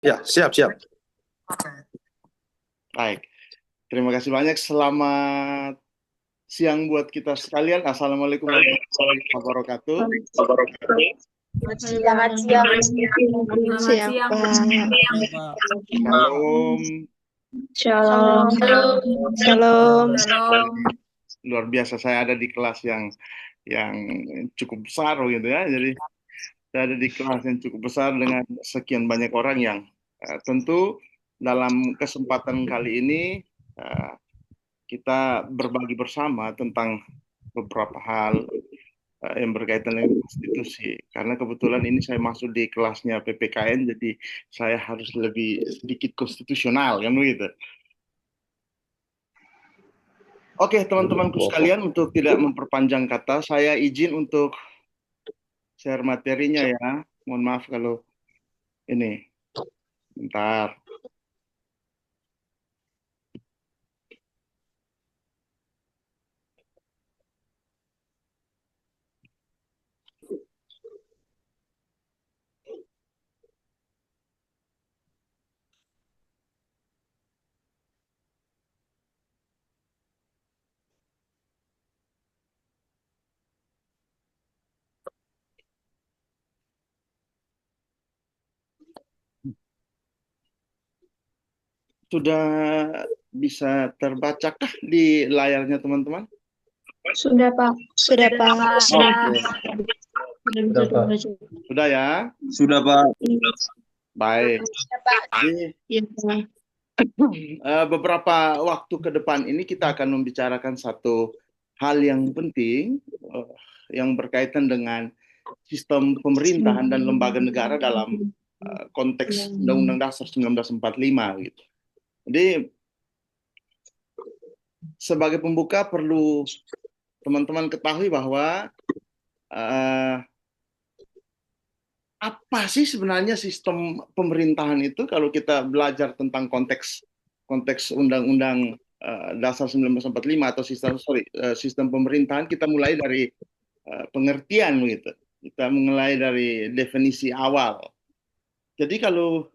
Ya, siap, siap. Baik, terima kasih banyak. Selamat siang buat kita sekalian. Assalamualaikum warahmatullahi wabarakatuh. Selamat Selamat siang. siang, Selamat siang siang. Pak. Shalom, Shalom. Shalom. Shalom. Shalom. luar biasa. Saya ada di kelas yang cukup besar gitu ya. Jadi saya ada di kelas yang cukup besar dengan sekian banyak orang yang tentu dalam kesempatan kali ini eh, kita berbagi bersama tentang beberapa hal yang berkaitan dengan konstitusi. Karena kebetulan ini saya masuk di kelasnya PPKN, jadi saya harus lebih sedikit konstitusional, kan begitu. Oke, teman-temanku sekalian, untuk tidak memperpanjang kata, saya izin untuk share materinya ya. Mohon maaf kalau ini, bentar. Sudah bisa terbacakah di layarnya, teman-teman? Sudah, Pak. Sudah, Pak. Sudah. Sudah bisa dibaca. Sudah ya? Sudah, Pak. Baik. Sudah, Pak. Jadi, Iya, Pak. beberapa waktu ke depan ini kita akan membicarakan satu hal yang penting eh, yang berkaitan dengan sistem pemerintahan dan lembaga negara dalam konteks Undang-Undang Dasar 1945 gitu. Jadi sebagai pembuka perlu teman-teman ketahui bahwa eh, apa sih sebenarnya sistem pemerintahan itu kalau kita belajar tentang konteks konteks Undang-Undang Dasar 1945 atau sistem pemerintahan, kita mulai dari pengertian gitu. Kita mulai dari definisi awal. Jadi kalau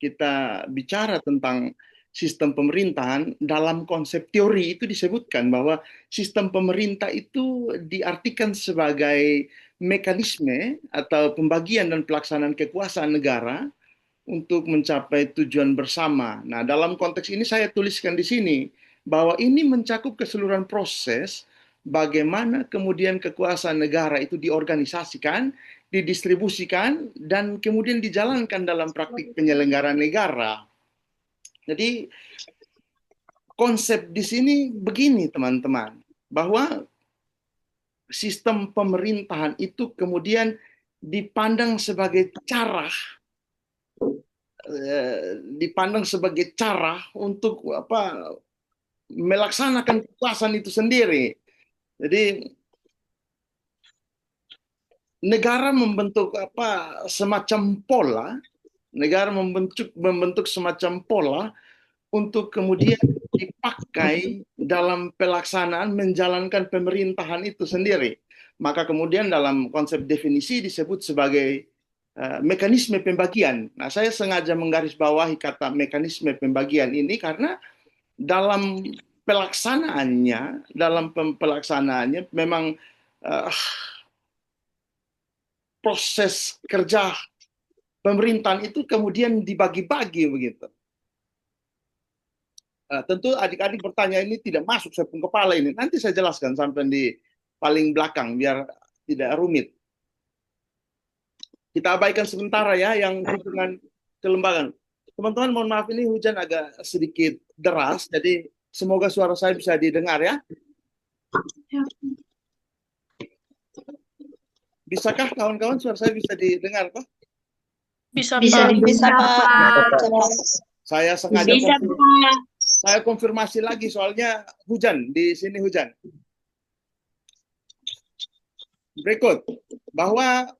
kita bicara tentang sistem pemerintahan, dalam konsep teori itu disebutkan bahwa sistem pemerintah itu diartikan sebagai mekanisme atau pembagian dan pelaksanaan kekuasaan negara untuk mencapai tujuan bersama. Nah, dalam konteks ini saya tuliskan di sini bahwa ini mencakup keseluruhan proses bagaimana kemudian kekuasaan negara itu diorganisasikan, didistribusikan, dan kemudian dijalankan dalam praktik penyelenggaraan negara. Jadi konsep di sini begini, teman-teman, bahwa sistem pemerintahan itu kemudian dipandang sebagai cara untuk melaksanakan kekuasaan itu sendiri. Jadi negara membentuk semacam pola, negara membentuk semacam pola untuk kemudian dipakai dalam pelaksanaan menjalankan pemerintahan itu sendiri. Maka kemudian dalam konsep definisi disebut sebagai mekanisme pembagian. Nah, saya sengaja menggarisbawahi kata mekanisme pembagian ini karena dalam pelaksanaannya memang uh, proses kerja pemerintahan itu kemudian dibagi-bagi begitu. Tentu adik-adik bertanya ini tidak masuk saya pun kepala ini. Nanti saya jelaskan sampai di paling belakang biar tidak rumit. Kita abaikan sementara ya yang hubungan kelembagaan. Teman-teman mohon maaf ini hujan agak sedikit deras, jadi semoga suara saya bisa didengar ya. Bisakah kawan-kawan suara saya bisa didengar Pak? Bisa, Bisa Pak. Bisa, didengar, Pak. Pak. Saya sengaja Bisa, Pak. saya konfirmasi lagi soalnya hujan di sini hujan. Berikut bahwa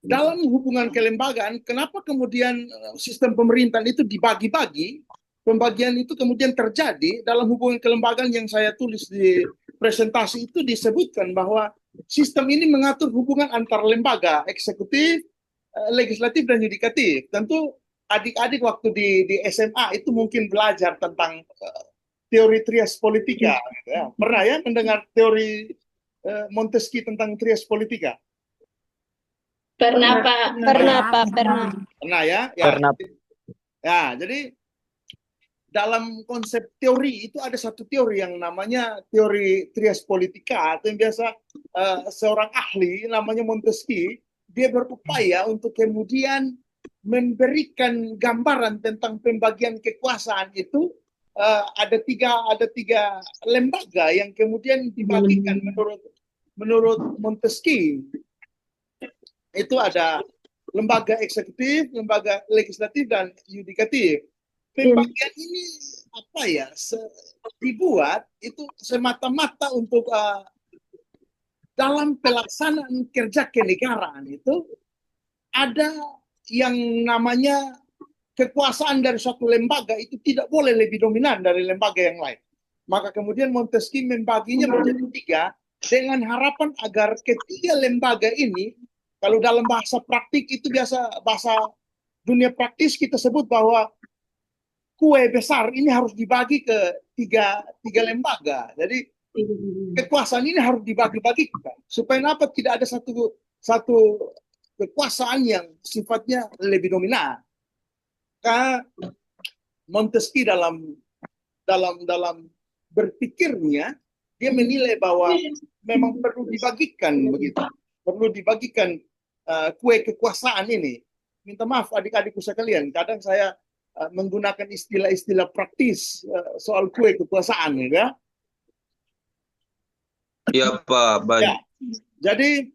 dalam hubungan kelembagaan, kenapa kemudian sistem pemerintahan itu dibagi-bagi? Pembagian itu kemudian terjadi dalam hubungan kelembagaan yang saya tulis di presentasi itu disebutkan bahwa sistem ini mengatur hubungan antar lembaga eksekutif, legislatif dan yudikatif. Tentu adik-adik waktu di SMA itu mungkin belajar tentang teori trias politika, gitu ya. Pernah ya mendengar teori Montesquieu tentang trias politika? Pernah, Pak. Pernah, Pak, pernah. Pernah ya? Pernah. Ya, jadi dalam konsep teori itu ada satu teori yang namanya teori trias politika, atau yang biasa seorang ahli namanya Montesquieu, dia berupaya untuk kemudian memberikan gambaran tentang pembagian kekuasaan itu. Ada tiga lembaga yang kemudian dibagikan menurut Montesquieu. Itu ada lembaga eksekutif, lembaga legislatif, dan yudikatif. Pembagian ini apa ya, dibuat itu semata-mata untuk dalam pelaksanaan kerja kenegaraan itu ada yang namanya kekuasaan dari suatu lembaga itu tidak boleh lebih dominan dari lembaga yang lain. Maka kemudian Montesquieu membaginya menjadi tiga dengan harapan agar ketiga lembaga ini, kalau dalam bahasa praktik itu biasa, bahasa dunia praktis kita sebut bahwa kue besar ini harus dibagi ke tiga lembaga. Jadi kekuasaan ini harus dibagi-bagikan supaya apa, tidak ada satu kekuasaan yang sifatnya lebih dominan. Karena Montesquieu dalam berpikirnya, dia menilai bahwa memang perlu dibagikan begitu, perlu dibagikan kue kekuasaan ini. Minta maaf adik-adikku sekalian, kadang saya menggunakan istilah-istilah praktis soal kue kekuasaan, ya. Iya Pak, baik. Ya. Jadi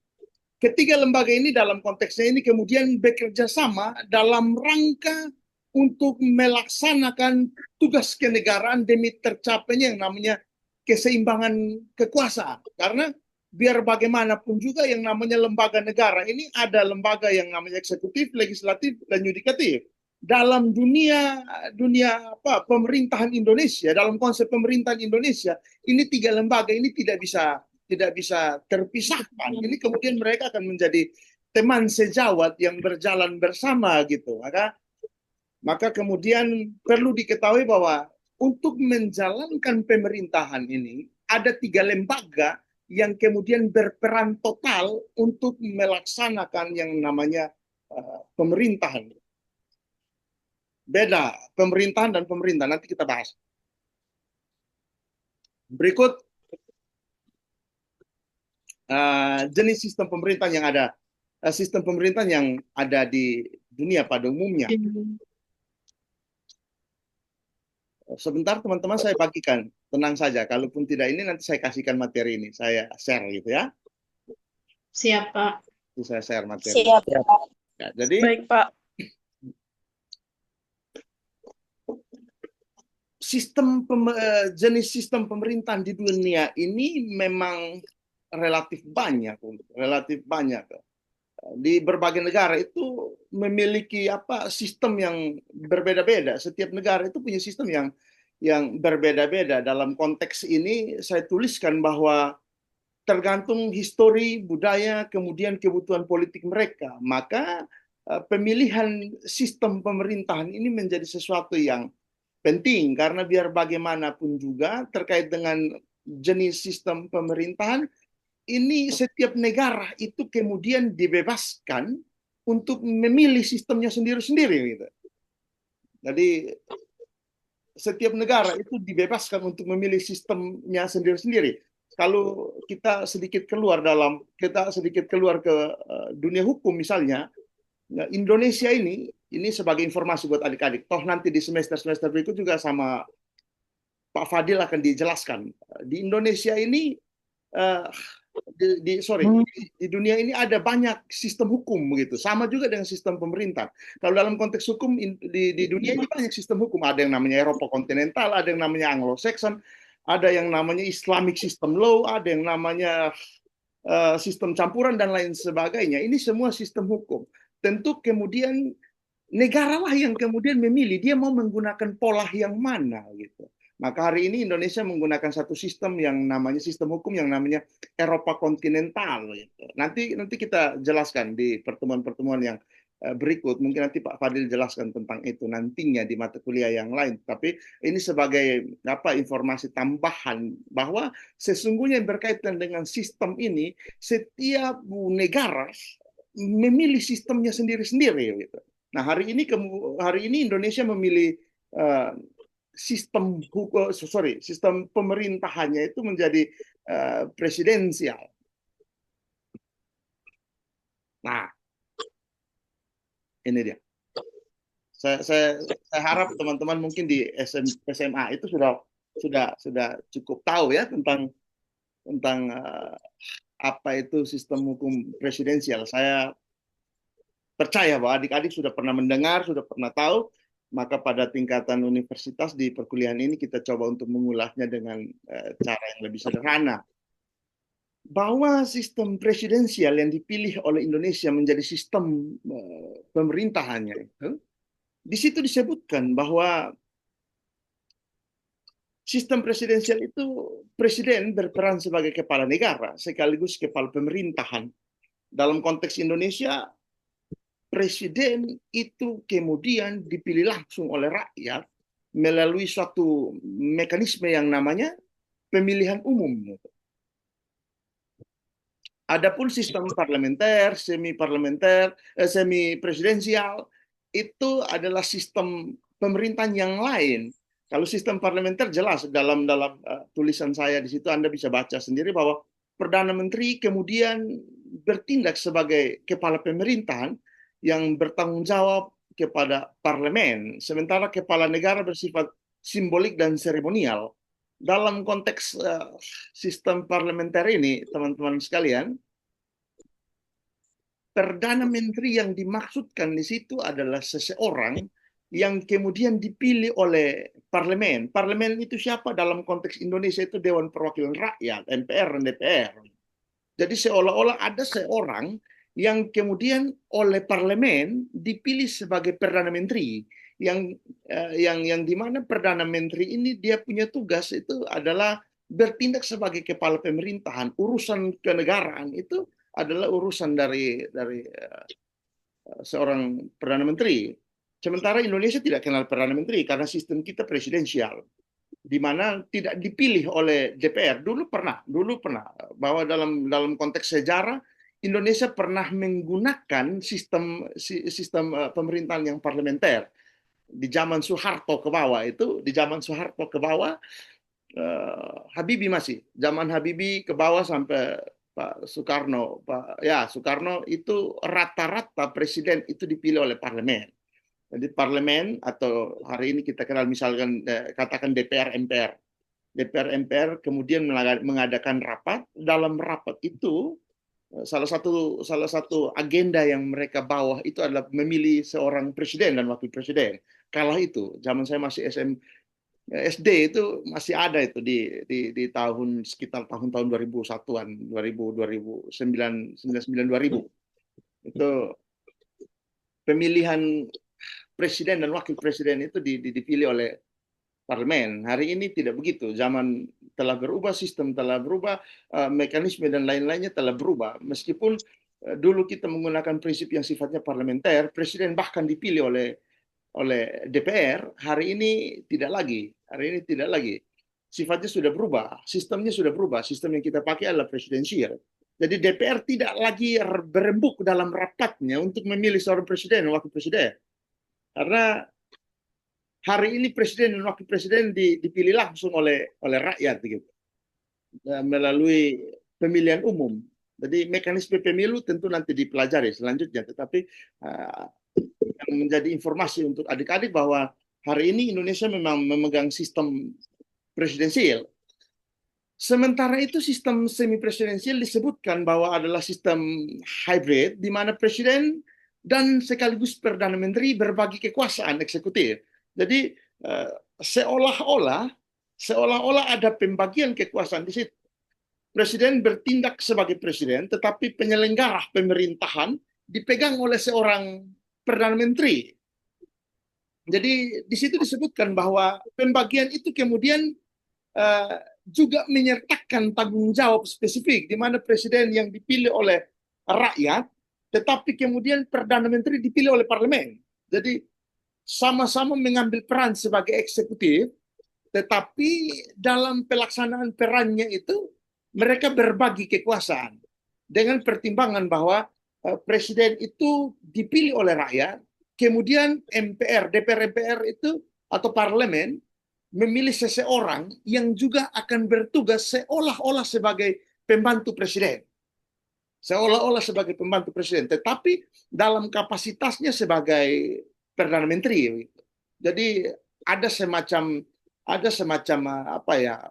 ketiga lembaga ini dalam konteksnya ini kemudian bekerja sama dalam rangka untuk melaksanakan tugas kenegaraan demi tercapainya yang namanya keseimbangan kekuasaan. Karena biar bagaimanapun juga yang namanya lembaga negara ini ada lembaga yang namanya eksekutif, legislatif, dan yudikatif. Dalam dunia pemerintahan Indonesia, dalam konsep pemerintahan Indonesia, ini tiga lembaga ini tidak bisa terpisahkan. Ini kemudian mereka akan menjadi teman sejawat yang berjalan bersama gitu. Maka kemudian perlu diketahui bahwa untuk menjalankan pemerintahan ini ada tiga lembaga yang kemudian berperan total untuk melaksanakan yang namanya pemerintahan. Beda pemerintahan dan pemerintah, nanti kita bahas. Berikut jenis sistem pemerintahan yang ada, sistem pemerintahan yang ada di dunia pada umumnya. Sebentar teman-teman saya bagikan, tenang saja. Kalaupun tidak ini nanti saya kasihkan materi ini, saya share gitu ya. Siap, Pak. Itu saya share materi. Siap. Ya, jadi Baik, Pak. jenis sistem pemerintahan di dunia ini memang relatif banyak. Di berbagai negara itu memiliki sistem yang berbeda-beda. Setiap negara itu punya sistem yang berbeda-beda. Dalam konteks ini saya tuliskan bahwa tergantung histori, budaya, kemudian kebutuhan politik mereka. Maka pemilihan sistem pemerintahan ini menjadi sesuatu yang penting, karena biar bagaimanapun juga terkait dengan jenis sistem pemerintahan ini, setiap negara itu kemudian dibebaskan untuk memilih sistemnya sendiri-sendiri gitu. Jadi setiap negara itu dibebaskan untuk memilih sistemnya sendiri-sendiri. Kalau kita sedikit keluar ke dunia hukum misalnya, Indonesia ini sebagai informasi buat adik-adik. Toh nanti di semester berikut juga sama Pak Fadil akan dijelaskan. Di Indonesia ini di dunia ini ada banyak sistem hukum begitu, sama juga dengan sistem pemerintah. Kalau dalam konteks hukum di dunia ini banyak sistem hukum, ada yang namanya Eropa kontinental, ada yang namanya Anglo-Saxon, ada yang namanya Islamic system law, ada yang namanya sistem campuran dan lain sebagainya. Ini semua sistem hukum. Tentu kemudian negaralah yang kemudian memilih dia mau menggunakan pola yang mana gitu. Maka hari ini Indonesia menggunakan satu sistem yang namanya sistem hukum yang namanya Eropa kontinental. Gitu. Nanti kita jelaskan di pertemuan-pertemuan yang berikut. Mungkin nanti Pak Fadil jelaskan tentang itu nantinya di mata kuliah yang lain. Tapi ini sebagai informasi tambahan bahwa sesungguhnya yang berkaitan dengan sistem ini, setiap negara memilih sistemnya sendiri-sendiri. Gitu. Nah hari ini Indonesia memilih sistem pemerintahannya itu menjadi presidensial. Nah, ini dia. Saya harap teman-teman mungkin di SMA itu sudah cukup tahu ya tentang apa itu sistem hukum presidensial. Saya percaya bahwa adik-adik sudah pernah mendengar, sudah pernah tahu, maka pada tingkatan universitas di perkuliahan ini kita coba untuk mengulasnya dengan cara yang lebih sederhana. Bahwa sistem presidensial yang dipilih oleh Indonesia menjadi sistem pemerintahannya itu, di situ disebutkan bahwa sistem presidensial itu presiden berperan sebagai kepala negara sekaligus kepala pemerintahan. Dalam konteks Indonesia, presiden itu kemudian dipilih langsung oleh rakyat melalui suatu mekanisme yang namanya pemilihan umum. Adapun sistem parlementer, semi presidensial itu adalah sistem pemerintahan yang lain. Kalau sistem parlementer jelas dalam tulisan saya di situ Anda bisa baca sendiri bahwa Perdana Menteri kemudian bertindak sebagai kepala pemerintahan yang bertanggung jawab kepada parlemen, sementara kepala negara bersifat simbolik dan seremonial. Dalam konteks sistem parlementer ini, teman-teman sekalian, Perdana Menteri yang dimaksudkan di situ adalah seseorang yang kemudian dipilih oleh parlemen. Parlemen itu siapa? Dalam konteks Indonesia itu Dewan Perwakilan Rakyat, MPR dan DPR. Jadi seolah-olah ada seorang yang kemudian oleh parlemen dipilih sebagai Perdana Menteri. Yang di mana Perdana Menteri ini dia punya tugas itu adalah bertindak sebagai kepala pemerintahan. Urusan kenegaraan itu adalah urusan dari seorang Perdana Menteri. Sementara Indonesia tidak kenal Perdana Menteri karena sistem kita presidensial, di mana tidak dipilih oleh DPR. Dulu pernah bahwa dalam konteks sejarah Indonesia pernah menggunakan sistem pemerintahan yang parlementer. Di zaman Soeharto ke bawah Habibie masih. Zaman Habibie ke bawah sampai Pak Soekarno. Soekarno itu rata-rata presiden itu dipilih oleh parlemen. Jadi parlemen atau hari ini kita kenal misalkan katakan DPR MPR. DPR MPR kemudian mengadakan rapat. Dalam rapat itu salah satu agenda yang mereka bawa itu adalah memilih seorang presiden dan wakil presiden. Kala itu zaman saya masih SD itu masih ada itu di tahun sekitar tahun 2001-an 2009 2000 itu pemilihan presiden dan wakil presiden itu dipilih oleh parlemen. Hari ini tidak begitu. Zaman telah berubah, sistem telah berubah, mekanisme dan lain-lainnya telah berubah. Meskipun dulu kita menggunakan prinsip yang sifatnya parlementer, presiden bahkan dipilih oleh DPR, hari ini tidak lagi. Sifatnya sudah berubah, sistemnya sudah berubah. Sistem yang kita pakai adalah presidensial. Jadi DPR tidak lagi berembuk dalam rapatnya untuk memilih seorang presiden dan wakil presiden. Karena hari ini presiden dan wakil presiden dipilih langsung oleh rakyat gitu. Melalui pemilihan umum. Jadi mekanisme pemilu tentu nanti dipelajari selanjutnya, tetapi yang menjadi informasi untuk adik-adik bahwa hari ini Indonesia memang memegang sistem presidensial. Sementara itu sistem semi presidensial disebutkan bahwa adalah sistem hybrid di mana presiden dan sekaligus Perdana Menteri berbagi kekuasaan eksekutif. Jadi seolah-olah ada pembagian kekuasaan di situ. Presiden bertindak sebagai presiden, tetapi penyelenggara pemerintahan dipegang oleh seorang Perdana Menteri. Jadi di situ disebutkan bahwa pembagian itu kemudian juga menyertakan tanggung jawab spesifik, di mana presiden yang dipilih oleh rakyat tetapi kemudian Perdana Menteri dipilih oleh parlemen. Jadi sama-sama mengambil peran sebagai eksekutif, tetapi dalam pelaksanaan perannya itu mereka berbagi kekuasaan dengan pertimbangan bahwa presiden itu dipilih oleh rakyat, kemudian DPR MPR itu atau parlemen memilih seseorang yang juga akan bertugas seolah-olah sebagai pembantu presiden. Seolah-olah sebagai pembantu presiden, tetapi dalam kapasitasnya sebagai Perdana Menteri. Jadi ada semacam apa ya?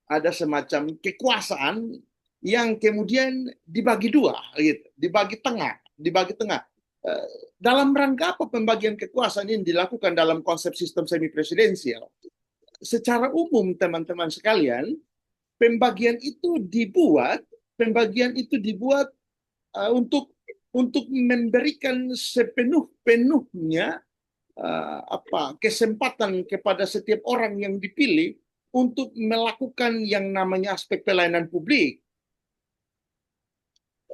Ada semacam kekuasaan yang kemudian dibagi dua, gitu, dibagi tengah. Dalam rangka apa pembagian kekuasaan ini dilakukan dalam konsep sistem semi presidensial? Secara umum, teman-teman sekalian, pembagian itu dibuat untuk memberikan sepenuhnya kesempatan kepada setiap orang yang dipilih untuk melakukan yang namanya aspek pelayanan publik.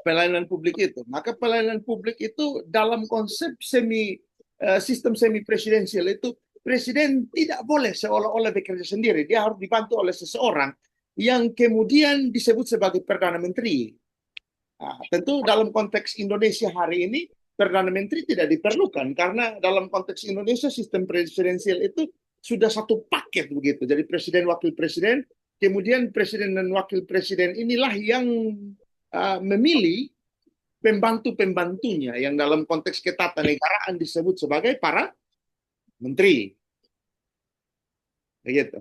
Pelayanan publik itu. Maka pelayanan publik itu dalam konsep sistem semi presidensial itu presiden tidak boleh seolah-olah bekerja sendiri. Dia harus dibantu oleh seseorang yang kemudian disebut sebagai Perdana Menteri. Nah, tentu dalam konteks Indonesia hari ini Perdana Menteri tidak diperlukan karena dalam konteks Indonesia sistem presidensial itu sudah satu paket begitu. Jadi presiden, wakil presiden, kemudian presiden dan wakil presiden inilah yang memilih pembantu-pembantunya yang dalam konteks ketatanegaraan disebut sebagai para menteri. Begitu.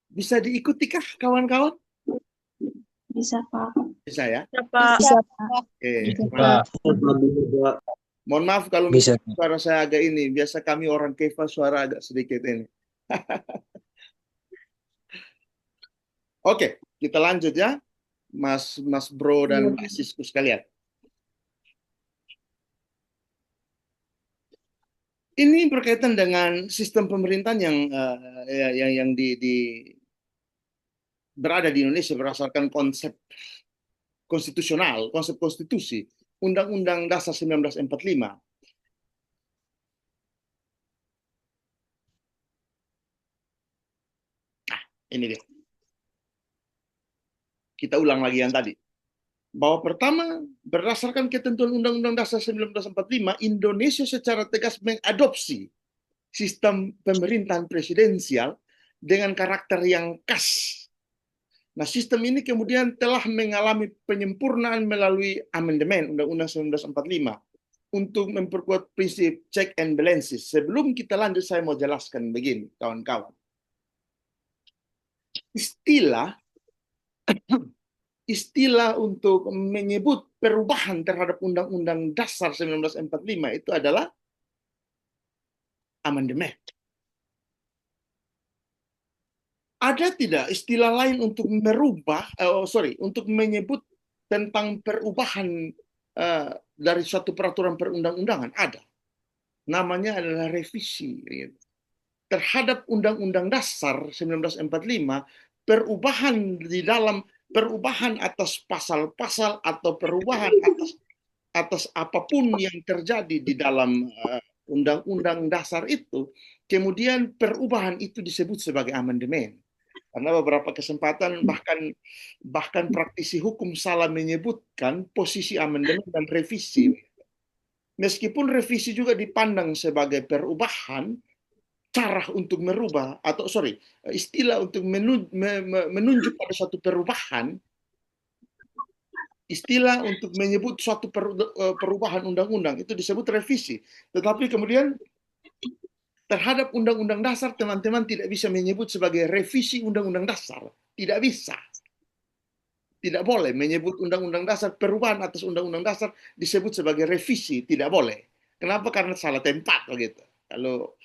Bisa diikutikah kawan-kawan? Bisa, Pak. Bisa ya? Bisa, Pak. Oke. Pak. Mohon maaf kalau Bisa. suara saya agak ini. Biasa kami orang Keva suara agak sedikit ini. Oke, kita lanjut ya. Mas Bro dan Mbak Sisku sekalian. Ini berkaitan dengan sistem pemerintahan yang berada di Indonesia berdasarkan konsep konstitusional, konsep konstitusi, Undang-Undang Dasar 1945. Nah, ini dia. Kita ulang lagi yang tadi. Bahwa pertama, berdasarkan ketentuan Undang-Undang Dasar 1945, Indonesia secara tegas mengadopsi sistem pemerintahan presidensial dengan karakter yang khas. Nah, sistem ini kemudian telah mengalami penyempurnaan melalui amandemen Undang-Undang 1945 untuk memperkuat prinsip check and balances. Sebelum kita lanjut, saya mau jelaskan begini, kawan-kawan. Istilah untuk menyebut perubahan terhadap Undang-Undang Dasar 1945 itu adalah amandemen. Ada tidak istilah lain untuk untuk menyebut tentang perubahan dari suatu peraturan perundang-undangan? Ada. Namanya adalah revisi. Terhadap Undang-Undang Dasar 1945, perubahan atas pasal-pasal atau perubahan atas apapun yang terjadi di dalam Undang-Undang Dasar itu, kemudian perubahan itu disebut sebagai amandemen. Karena beberapa kesempatan bahkan praktisi hukum salah menyebutkan posisi amandemen dan revisi. Meskipun revisi juga dipandang sebagai perubahan, cara untuk merubah istilah untuk menunjuk pada suatu perubahan, istilah untuk menyebut suatu perubahan undang-undang itu disebut revisi. Tetapi kemudian terhadap Undang-Undang Dasar, teman-teman tidak bisa menyebut sebagai revisi Undang-Undang Dasar. Tidak bisa. Tidak boleh menyebut Undang-Undang Dasar, perubahan atas Undang-Undang Dasar disebut sebagai revisi. Tidak boleh. Kenapa? Karena salah tempat. Begitu. Kalau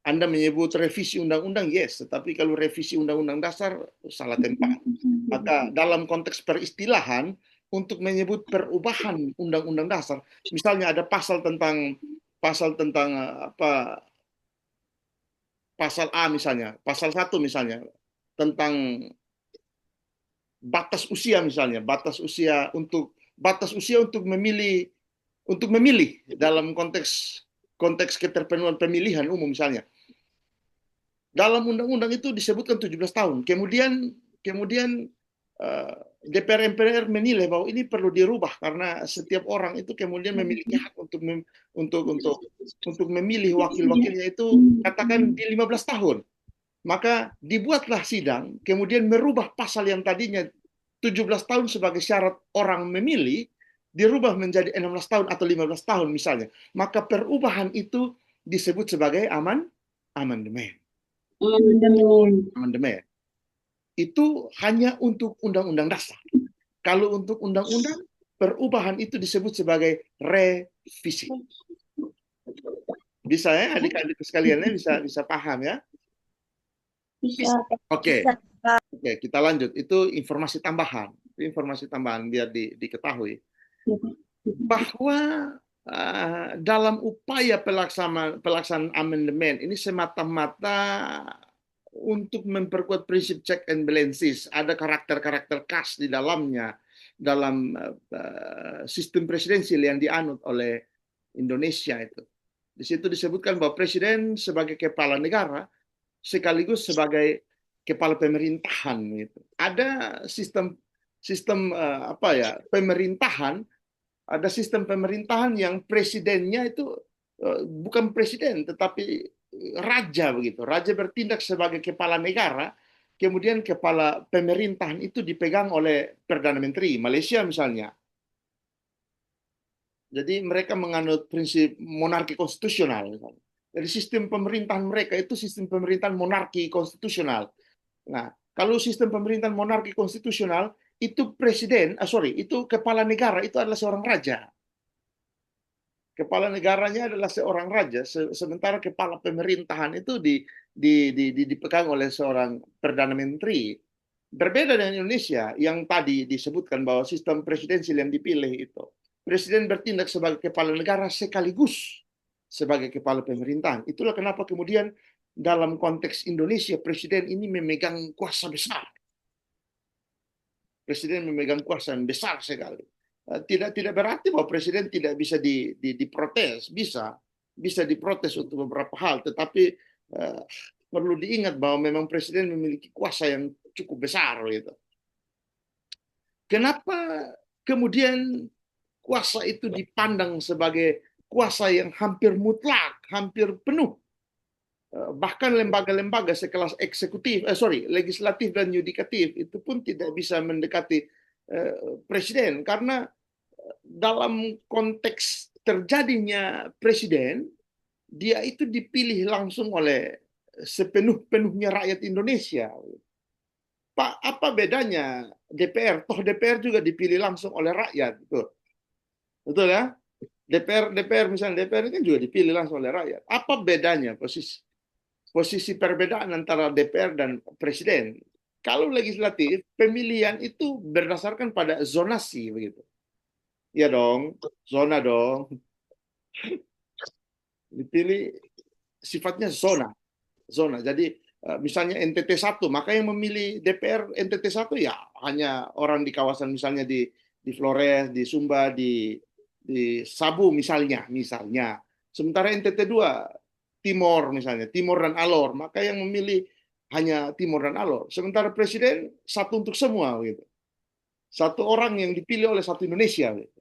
Anda menyebut revisi undang-undang, yes. Tetapi kalau revisi Undang-Undang Dasar, salah tempat. Maka dalam konteks peristilahan, untuk menyebut perubahan Undang-Undang Dasar, misalnya ada pasal tentang pasal A misalnya, pasal 1 misalnya tentang batas usia misalnya, batas usia untuk memilih dalam konteks keterpenuhan pemilihan umum misalnya. Dalam undang-undang itu disebutkan 17 tahun. Kemudian DPR MPR menilai bahwa ini perlu dirubah karena setiap orang itu kemudian memiliki hak untuk memilih wakil-wakilnya itu katakan di 15 tahun. Maka dibuatlah sidang, kemudian merubah pasal yang tadinya 17 tahun sebagai syarat orang memilih, dirubah menjadi 16 tahun atau 15 tahun misalnya. Maka perubahan itu disebut sebagai amandemen. Amandemen. Itu hanya untuk undang-undang dasar. Kalau untuk undang-undang, perubahan itu disebut sebagai revisi. Bisa ya, adik-adik sekalian bisa paham ya? Bisa. Oke, kita lanjut. Itu informasi tambahan. Biar diketahui bahwa dalam upaya pelaksanaan amandemen ini semata-mata untuk memperkuat prinsip check and balances. Ada karakter-karakter khas di dalamnya dalam sistem presidensial yang dianut oleh Indonesia itu. Di situ disebutkan bahwa presiden sebagai kepala negara sekaligus sebagai kepala pemerintahan gitu. Ada sistem pemerintahan, ada sistem pemerintahan yang presidennya itu bukan presiden tetapi raja begitu. Raja bertindak sebagai kepala negara, kemudian kepala pemerintahan itu dipegang oleh Perdana Menteri. Malaysia misalnya. Jadi mereka menganut prinsip monarki konstitusional. Jadi sistem pemerintahan mereka itu sistem pemerintahan monarki konstitusional. Nah, kalau sistem pemerintahan monarki konstitusional itu itu kepala negara itu adalah seorang raja. Kepala negaranya adalah seorang raja, sementara kepala pemerintahan itu dipegang oleh seorang perdana menteri. Berbeda dengan Indonesia yang tadi disebutkan bahwa sistem presidensial yang dipilih itu. Presiden bertindak sebagai kepala negara sekaligus sebagai kepala pemerintahan. Itulah kenapa kemudian dalam konteks Indonesia presiden ini memegang kuasa besar. Presiden memegang kuasa yang besar sekali. Tidak berarti bahwa presiden tidak bisa diprotes, bisa diprotes untuk beberapa hal, tetapi perlu diingat bahwa memang presiden memiliki kuasa yang cukup besar gitu. Kenapa kemudian kuasa itu dipandang sebagai kuasa yang hampir mutlak, hampir penuh? Bahkan lembaga-lembaga sekelas legislatif dan yudikatif itu pun tidak bisa mendekati presiden karena dalam konteks terjadinya presiden, dia itu dipilih langsung oleh sepenuh-penuhnya rakyat Indonesia. Pak, apa bedanya DPR? Toh DPR juga dipilih langsung oleh rakyat, betul ya? DPR misalnya DPR kan juga dipilih langsung oleh rakyat. Apa bedanya posisi perbedaan antara DPR dan presiden? Kalau legislatif, pemilihan itu berdasarkan pada zonasi begitu. Ya dong, zona dong. Dipilih sifatnya zona. Jadi misalnya NTT 1, maka yang memilih DPR NTT 1 ya hanya orang di kawasan misalnya di Flores, di Sumba, di Sabu misalnya. Sementara NTT 2 Timor misalnya, Timor dan Alor, maka yang memilih hanya Timor dan Alor. Sementara presiden satu untuk semua gitu. Satu orang yang dipilih oleh satu Indonesia gitu.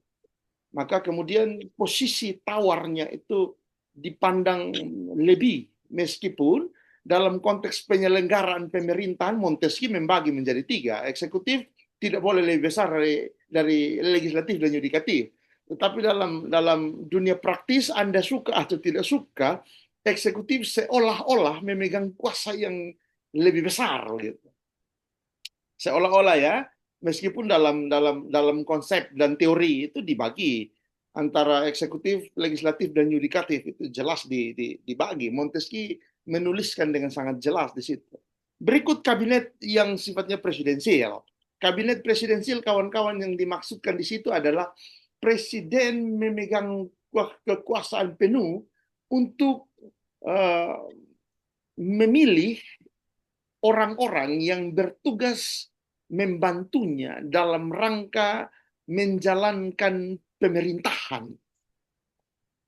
Maka kemudian posisi tawarnya itu dipandang lebih, meskipun dalam konteks penyelenggaraan pemerintahan Montesquieu membagi menjadi 3. Eksekutif tidak boleh lebih besar dari legislatif dan yudikatif. Tetapi dalam dunia praktis, Anda suka atau tidak suka, eksekutif seolah-olah memegang kuasa yang lebih besar gitu. Seolah-olah ya. Meskipun dalam konsep dan teori itu dibagi antara eksekutif, legislatif, dan yudikatif itu jelas dibagi. Montesquieu menuliskan dengan sangat jelas di situ. Berikut kabinet yang sifatnya presidensial. Kabinet presidensial kawan-kawan yang dimaksudkan di situ adalah presiden memegang kekuasaan penuh untuk memilih orang-orang yang bertugas membantunya dalam rangka menjalankan pemerintahan.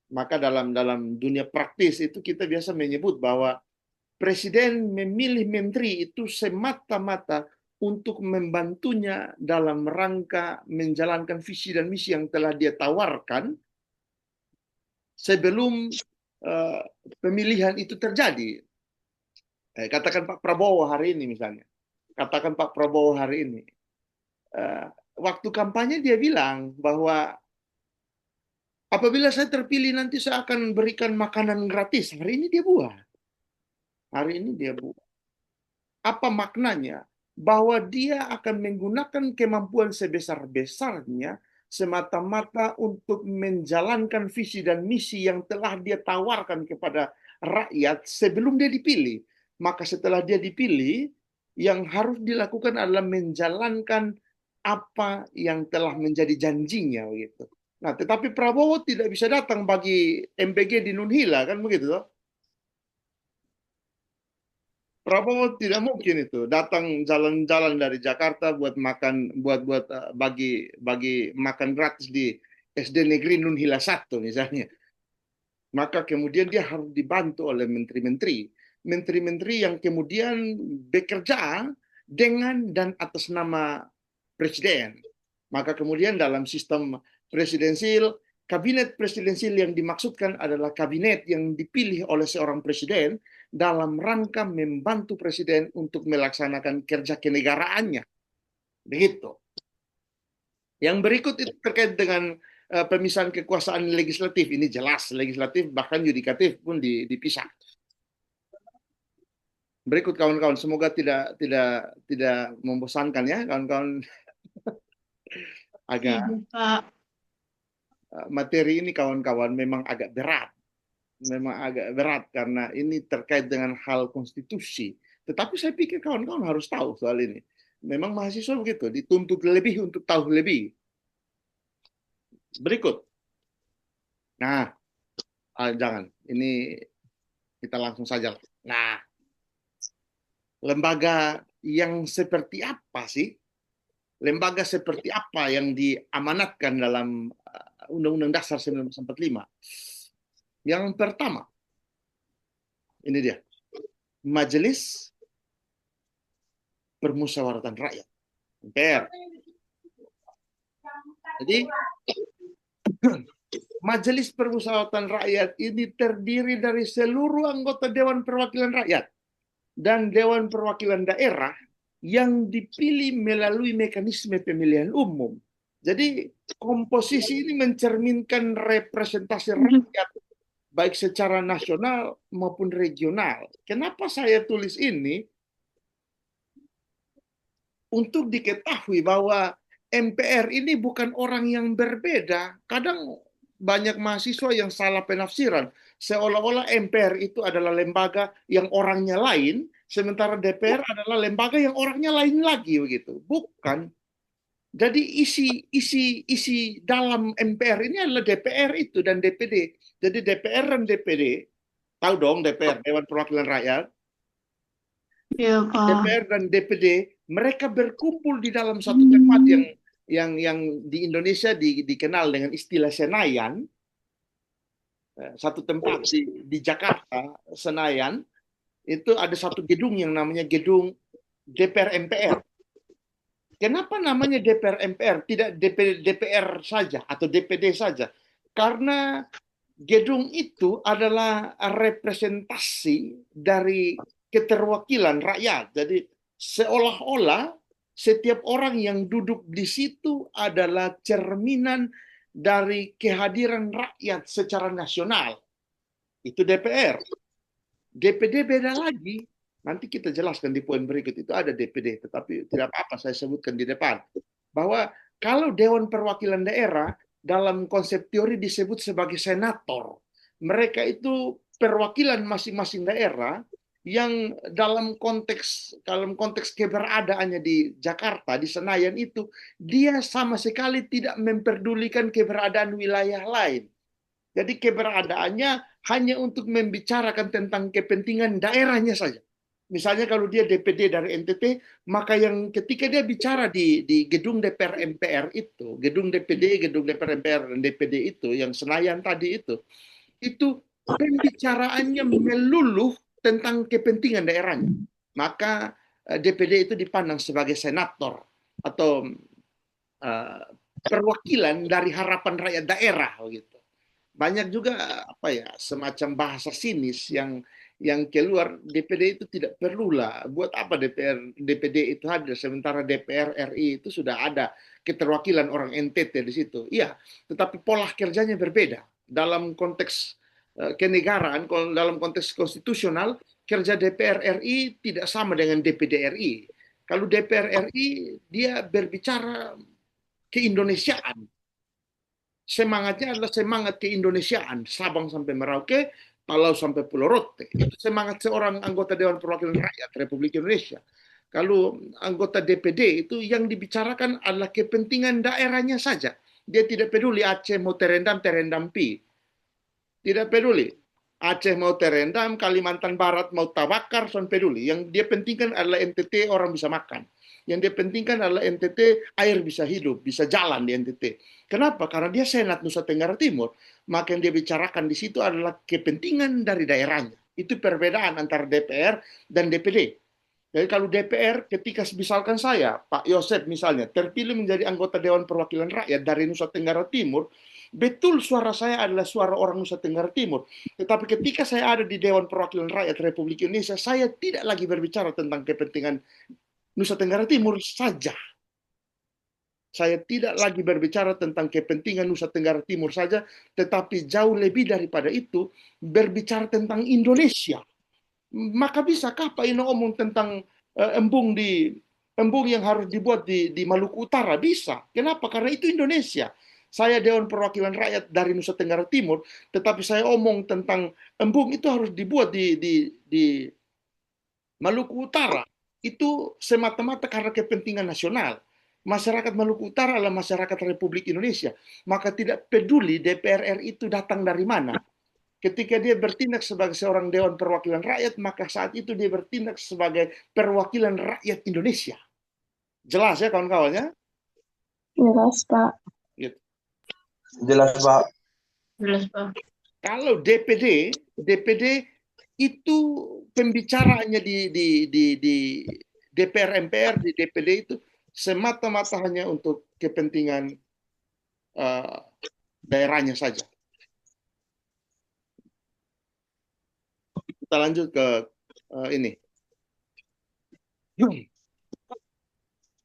Maka dalam dunia praktis itu kita biasa menyebut bahwa presiden memilih menteri itu semata-mata untuk membantunya dalam rangka menjalankan visi dan misi yang telah dia tawarkan sebelum pemilihan itu terjadi. Katakan Pak Prabowo hari ini misalnya. Katakan Pak Prabowo hari ini. Waktu kampanye dia bilang bahwa apabila saya terpilih nanti saya akan berikan makanan gratis. Hari ini dia buat. Hari ini dia buat. Apa maknanya? Bahwa dia akan menggunakan kemampuan sebesar-besarnya semata-mata untuk menjalankan visi dan misi yang telah dia tawarkan kepada rakyat sebelum dia dipilih. Maka setelah dia dipilih, yang harus dilakukan adalah menjalankan apa yang telah menjadi janjinya begitu. Nah, tetapi Prabowo tidak bisa datang bagi MPG di Nunhila kan begitu toh? Prabowo tidak mungkin itu datang jalan-jalan dari Jakarta buat makan bagi makan gratis di SD Negeri Nunhila 1 misalnya. Maka kemudian dia harus dibantu oleh menteri-menteri yang kemudian bekerja dengan dan atas nama presiden. Maka kemudian dalam sistem presidensil, kabinet presidensil yang dimaksudkan adalah kabinet yang dipilih oleh seorang presiden dalam rangka membantu presiden untuk melaksanakan kerja kenegaraannya. Begitu. Yang berikut itu terkait dengan pemisahan kekuasaan legislatif. Ini jelas, legislatif bahkan yudikatif pun dipisah. Berikut kawan-kawan, semoga tidak membosankan ya kawan-kawan. Agak materi ini kawan-kawan memang agak berat. Memang agak berat karena ini terkait dengan hal konstitusi. Tetapi saya pikir kawan-kawan harus tahu soal ini. Memang mahasiswa begitu, dituntut lebih untuk tahu lebih. Berikut. Nah, jangan. Ini kita langsung saja. Nah, lembaga yang seperti apa sih? Lembaga seperti apa yang diamanatkan dalam Undang-Undang Dasar 1945? Yang pertama, ini dia, Majelis Permusyawaratan Rakyat, MPR. Jadi, Majelis Permusyawaratan Rakyat ini terdiri dari seluruh anggota Dewan Perwakilan Rakyat dan Dewan Perwakilan Daerah yang dipilih melalui mekanisme pemilihan umum. Jadi, komposisi ini mencerminkan representasi rakyat baik secara nasional maupun regional. Kenapa saya tulis ini? Untuk diketahui bahwa MPR ini bukan orang yang berbeda. Kadang banyak mahasiswa yang salah penafsiran. Seolah-olah MPR itu adalah lembaga yang orangnya lain, sementara DPR adalah lembaga yang orangnya lain lagi begitu. Bukan. Jadi isi dalam MPR ini adalah DPR itu dan DPD. Jadi DPR dan DPD, tahu dong DPR, Dewan Perwakilan Rakyat. Ya, Pak. DPR dan DPD, mereka berkumpul di dalam satu tempat yang di Indonesia dikenal dengan istilah Senayan. Satu tempat di Jakarta, Senayan, itu ada satu gedung yang namanya gedung DPR MPR. Kenapa namanya DPR MPR, tidak DPR saja atau DPD saja? Karena gedung itu adalah representasi dari keterwakilan rakyat. Jadi seolah-olah setiap orang yang duduk di situ adalah cerminan dari kehadiran rakyat secara nasional. Itu DPR. DPD beda lagi. Nanti kita jelaskan di poin berikut itu ada DPD, tetapi tidak apa-apa saya sebutkan di depan. Bahwa kalau Dewan Perwakilan Daerah dalam konsep teori disebut sebagai senator. Mereka itu perwakilan masing-masing daerah yang dalam konteks keberadaannya di Jakarta, di Senayan itu, dia sama sekali tidak memperdulikan keberadaan wilayah lain. Jadi keberadaannya hanya untuk membicarakan tentang kepentingan daerahnya saja. Misalnya kalau dia DPD dari NTT, maka yang ketika dia bicara di gedung DPR MPR itu, gedung DPD, gedung DPR MPR dan DPD itu, yang Senayan tadi itu pembicaraannya meluluh tentang kepentingan daerahnya. Maka DPD itu dipandang sebagai senator atau uh, perwakilan dari harapan rakyat daerah gitu. Banyak juga apa ya semacam bahasa sinis yang keluar DPD itu tidak perlulah buat apa DPD itu hadir sementara DPR RI itu sudah ada keterwakilan orang NTT di situ. Iya, tetapi pola kerjanya berbeda dalam konteks kenegaraan, dalam konteks konstitusional kerja DPR RI tidak sama dengan DPD RI. Kalau DPR RI dia berbicara keindonesiaan, semangatnya adalah semangat keindonesiaan, Sabang sampai Merauke, Palau sampai Pulau Rote. Itu semangat seorang anggota Dewan Perwakilan Rakyat Republik Indonesia. Kalau anggota DPD itu yang dibicarakan adalah kepentingan daerahnya saja. Dia tidak peduli Aceh mau terendam, terendam pi. Tidak peduli. Aceh mau terendam, Kalimantan Barat mau tabakar, son peduli. Yang dia pentingkan adalah NTT orang bisa makan. Yang dia pentingkan adalah NTT air bisa hidup, bisa jalan di NTT. Kenapa? Karena dia Senat Nusa Tenggara Timur. Maka yang dia bicarakan di situ adalah kepentingan dari daerahnya. Itu perbedaan antara DPR dan DPD. Jadi kalau DPR ketika misalkan saya, Pak Yosep misalnya, terpilih menjadi anggota Dewan Perwakilan Rakyat dari Nusa Tenggara Timur, betul suara saya adalah suara orang Nusa Tenggara Timur. Tetapi ketika saya ada di Dewan Perwakilan Rakyat Republik Indonesia, saya tidak lagi berbicara tentang kepentingan Nusa Tenggara Timur saja. Saya tidak lagi berbicara tentang kepentingan Nusa Tenggara Timur saja, tetapi jauh lebih daripada itu, berbicara tentang Indonesia. Maka bisakah Pak Ino omong tentang embung yang harus dibuat di Maluku Utara? Bisa. Kenapa? Karena itu Indonesia. Saya Dewan Perwakilan Rakyat dari Nusa Tenggara Timur, tetapi saya omong tentang embung itu harus dibuat di Maluku Utara. Itu semata-mata karena kepentingan nasional. Masyarakat Maluku Utara adalah masyarakat Republik Indonesia. Maka tidak peduli DPR RI itu datang dari mana. Ketika dia bertindak sebagai seorang Dewan Perwakilan Rakyat, maka saat itu dia bertindak sebagai perwakilan rakyat Indonesia. Jelas ya kawan-kawannya? Jelas, Pak. Gitu. Jelas, Pak. Jelas, Pak. Kalau DPD itu pembicaraannya di DPR MPR, di DPD itu semata-mata hanya untuk kepentingan daerahnya saja. Kita lanjut ke ini.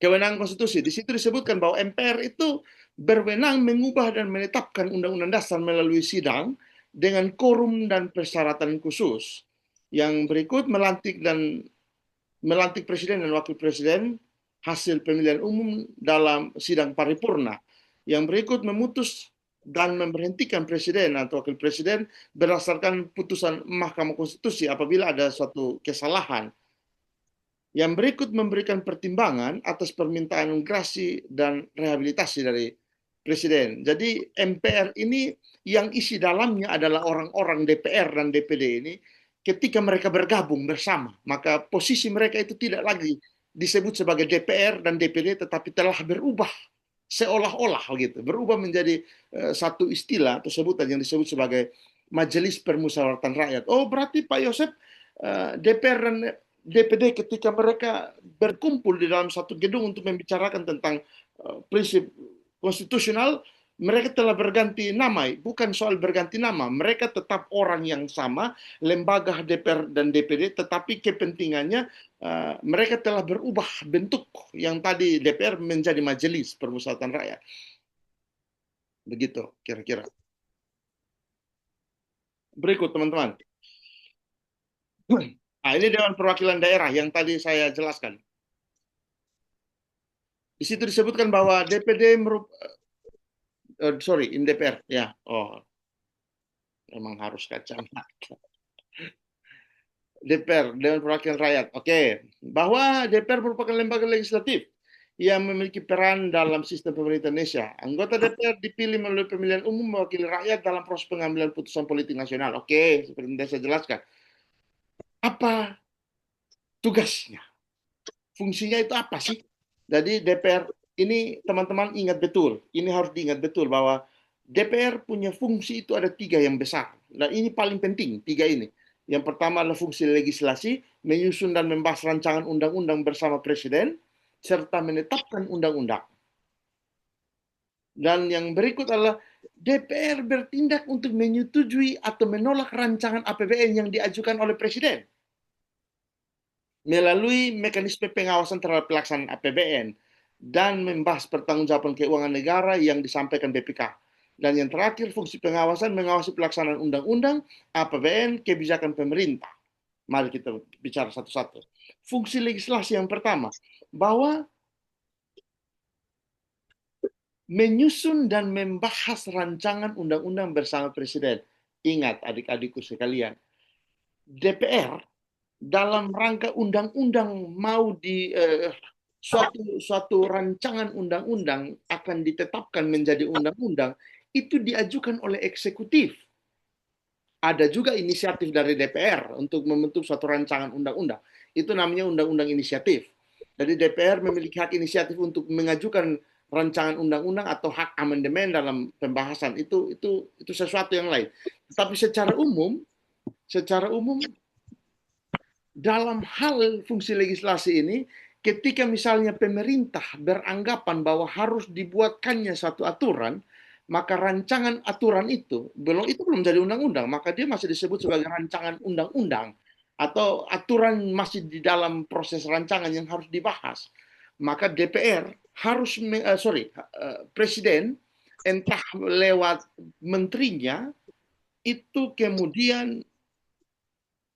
Kewenangan konstitusi. Di situ disebutkan bahwa MPR itu berwenang mengubah dan menetapkan undang-undang dasar melalui sidang dengan quorum dan persyaratan khusus. Yang berikut melantik presiden dan wakil presiden hasil pemilihan umum dalam sidang paripurna. Yang berikut memutus dan memberhentikan presiden atau wakil presiden berdasarkan putusan Mahkamah Konstitusi apabila ada suatu kesalahan. Yang berikut memberikan pertimbangan atas permintaan gerasi dan rehabilitasi dari presiden. Jadi MPR ini yang isi dalamnya adalah orang-orang DPR dan DPD ini ketika mereka bergabung bersama, maka posisi mereka itu tidak lagi disebut sebagai DPR dan DPD tetapi telah berubah seolah-olah gitu, berubah menjadi satu istilah atau sebutan yang disebut sebagai Majelis Permusyawaratan Rakyat. Oh, berarti Pak Yosep DPR dan DPD ketika mereka berkumpul di dalam satu gedung untuk membicarakan tentang prinsip konstitusional, mereka telah berganti nama. Bukan soal berganti nama, mereka tetap orang yang sama, lembaga DPR dan DPD, tetapi kepentingannya mereka telah berubah bentuk. Yang tadi DPR menjadi Majelis Permusyawaratan Rakyat. Begitu kira-kira. Berikut teman-teman. Nah, ini Dewan Perwakilan Daerah yang tadi saya jelaskan. Di situ disebutkan bahwa DPD DPR ya. Oh, memang harus kacamata. DPR, Dewan Perwakilan Rakyat. Oke, bahwa DPR merupakan lembaga legislatif yang memiliki peran dalam sistem pemerintah Indonesia. Anggota DPR dipilih melalui pemilihan umum mewakili rakyat dalam proses pengambilan putusan politik nasional. Oke, seperti yang saya jelaskan. Apa tugasnya. Fungsinya itu apa sih? Jadi DPR ini teman-teman ingat betul, ini harus diingat betul bahwa DPR punya fungsi itu ada 3 yang besar. Dan ini paling penting, 3 ini. Yang pertama adalah fungsi legislasi, menyusun dan membahas rancangan undang-undang bersama Presiden, serta menetapkan undang-undang. Dan yang berikut adalah DPR bertindak untuk menyetujui atau menolak rancangan APBN yang diajukan oleh Presiden melalui mekanisme pengawasan terhadap pelaksanaan APBN dan membahas pertanggungjawaban keuangan negara yang disampaikan BPK. Dan yang terakhir, fungsi pengawasan mengawasi pelaksanaan undang-undang, APBN, kebijakan pemerintah. Mari kita bicara satu-satu. Fungsi legislasi yang pertama, bahwa menyusun dan membahas rancangan undang-undang bersama Presiden. Ingat adik-adikku sekalian, DPR dalam rangka undang-undang mau di suatu rancangan undang-undang akan ditetapkan menjadi undang-undang, itu diajukan oleh eksekutif. Ada juga inisiatif dari DPR untuk membentuk suatu rancangan undang-undang. Itu namanya undang-undang inisiatif. Jadi DPR memiliki hak inisiatif untuk mengajukan rancangan undang-undang atau hak amandemen dalam pembahasan. Itu sesuatu yang lain. Tapi secara umum dalam hal fungsi legislasi ini, ketika misalnya pemerintah beranggapan bahwa harus dibuatkannya satu aturan, maka rancangan aturan itu belum jadi undang-undang, maka dia masih disebut sebagai rancangan undang-undang atau aturan masih di dalam proses rancangan yang harus dibahas. Maka DPR harus Presiden entah lewat menterinya itu kemudian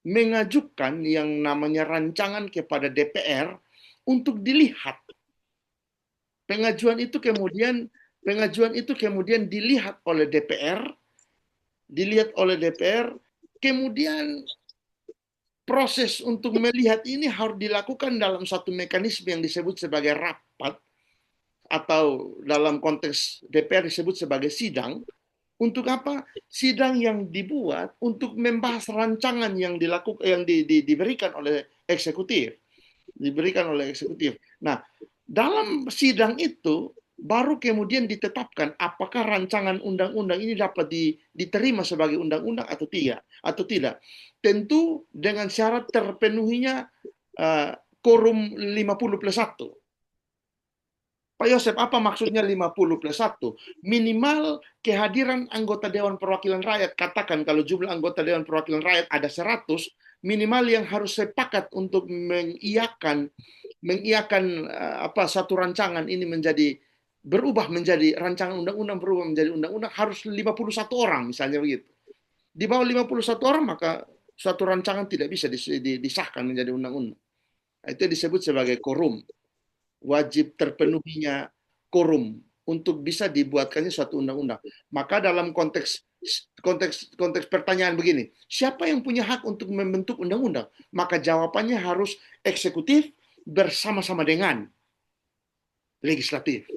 mengajukan yang namanya rancangan kepada DPR untuk dilihat. Pengajuan itu kemudian dilihat oleh DPR, kemudian proses untuk melihat ini harus dilakukan dalam satu mekanisme yang disebut sebagai rapat atau dalam konteks DPR disebut sebagai sidang. Untuk apa? Sidang yang dibuat untuk membahas rancangan yang diberikan oleh eksekutif. Nah, dalam sidang itu baru kemudian ditetapkan apakah rancangan undang-undang ini dapat diterima sebagai undang-undang atau tidak. Tentu dengan syarat terpenuhinya quorum 50+1. Pak Yosef, apa maksudnya 50+1? Minimal kehadiran anggota Dewan Perwakilan Rakyat. Katakan kalau jumlah anggota Dewan Perwakilan Rakyat ada 100, minimal yang harus sepakat untuk mengiyakan satu rancangan ini berubah menjadi rancangan undang-undang berubah menjadi undang-undang harus 51 orang misalnya begitu. Di bawah 51 orang maka suatu rancangan tidak bisa disahkan menjadi undang-undang. Itu disebut sebagai quorum. Wajib terpenuhinya quorum untuk bisa dibuatkannya suatu undang-undang. Maka dalam konteks pertanyaan begini, siapa yang punya hak untuk membentuk undang-undang? Maka jawabannya harus eksekutif bersama-sama dengan legislatif.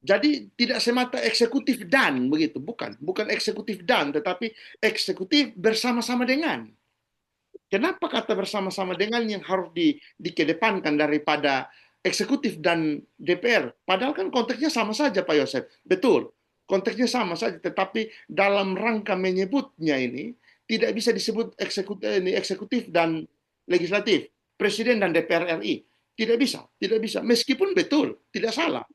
Jadi tidak semata eksekutif dan begitu, bukan eksekutif dan, tetapi eksekutif bersama-sama dengan. Kenapa kata bersama-sama dengan yang harus dikedepankan daripada eksekutif dan DPR? Padahal kan konteksnya sama saja, Pak Yosef. Betul, konteksnya sama saja, tetapi dalam rangka menyebutnya ini tidak bisa disebut eksekutif dan legislatif, Presiden dan DPR RI. Tidak bisa. Meskipun betul, tidak salah.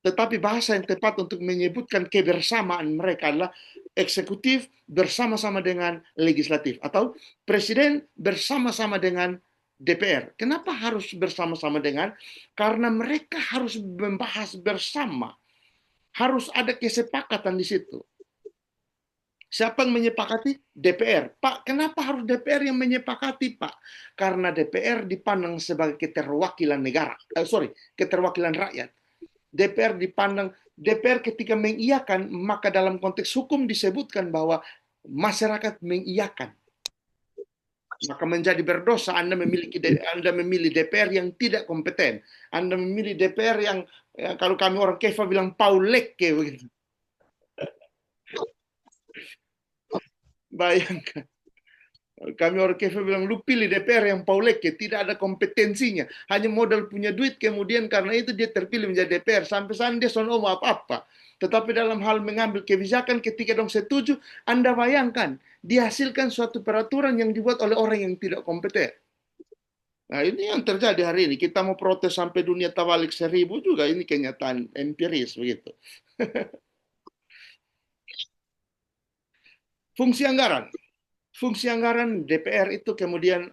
Tetapi bahasa yang tepat untuk menyebutkan kebersamaan mereka adalah eksekutif bersama-sama dengan legislatif atau presiden bersama-sama dengan DPR. Kenapa harus bersama-sama dengan? Karena mereka harus membahas bersama. Harus ada kesepakatan di situ. Siapa yang menyepakati? DPR. Pak, kenapa harus DPR yang menyepakati, Pak? Karena DPR dipandang sebagai keterwakilan keterwakilan rakyat. DPR ketika mengiyakan, maka dalam konteks hukum disebutkan bahwa masyarakat mengiyakan. Maka menjadi berdosa Anda memilih DPR yang tidak kompeten. Anda memilih DPR yang kalau kami orang Keva bilang pauleke begitu. Bayangkan. Kami orang KF bilang, lu pilih DPR yang pauleke, tidak ada kompetensinya. Hanya modal punya duit, kemudian karena itu dia terpilih menjadi DPR. Sampai sana dia sono apa-apa. Tetapi dalam hal mengambil kebijakan ketika dong setuju, Anda bayangkan, dihasilkan suatu peraturan yang dibuat oleh orang yang tidak kompeten. Nah, ini yang terjadi hari ini. Kita mau protes sampai dunia tawalik 1000 juga, ini kenyataan empiris begitu. Fungsi anggaran. Fungsi anggaran DPR itu kemudian,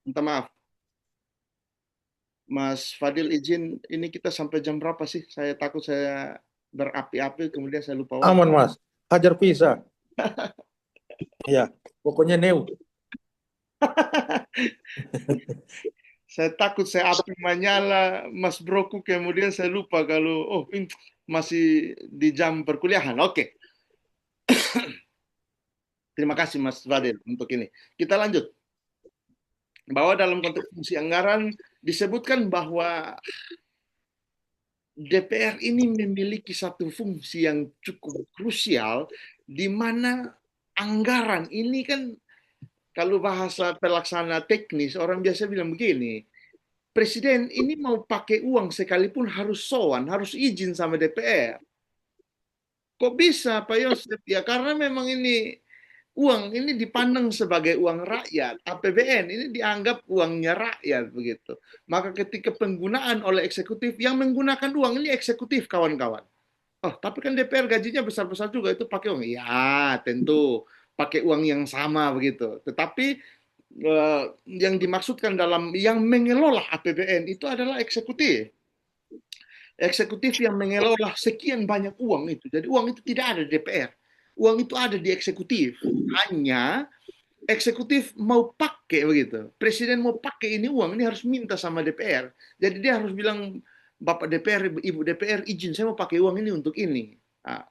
minta maaf, Mas Fadil izin, ini kita sampai jam berapa sih? Saya takut saya berapi-api, kemudian saya lupa waktu. Aman Mas, hajar bisa. Ya, pokoknya new. Saya takut saya api menyala, Mas Broku, kemudian saya lupa kalau, ini masih di jam perkuliahan. Oke. Terima kasih Mas Fadil untuk ini. Kita lanjut. Bahwa dalam konteks fungsi anggaran disebutkan bahwa DPR ini memiliki satu fungsi yang cukup krusial, di mana anggaran ini kan, kalau bahasa pelaksana teknis, orang biasa bilang begini, Presiden ini mau pakai uang sekalipun harus sowan, harus izin sama DPR. Kok bisa Pak Yosef? Ya karena memang ini uang ini dipandang sebagai uang rakyat, APBN ini dianggap uangnya rakyat begitu. Maka ketika penggunaan oleh eksekutif, yang menggunakan uang ini eksekutif kawan-kawan. Oh, tapi kan DPR gajinya besar-besar juga, itu pakai uang. Ya, tentu pakai uang yang sama begitu. Tetapi yang dimaksudkan dalam yang mengelola APBN itu adalah eksekutif. Eksekutif yang mengelola sekian banyak uang itu. Jadi uang itu tidak ada di DPR. Uang itu ada di eksekutif. Hanya eksekutif mau pakai begitu. Presiden mau pakai ini uang, ini harus minta sama DPR. Jadi dia harus bilang, Bapak DPR, Ibu DPR, izin saya mau pakai uang ini untuk ini. Nah,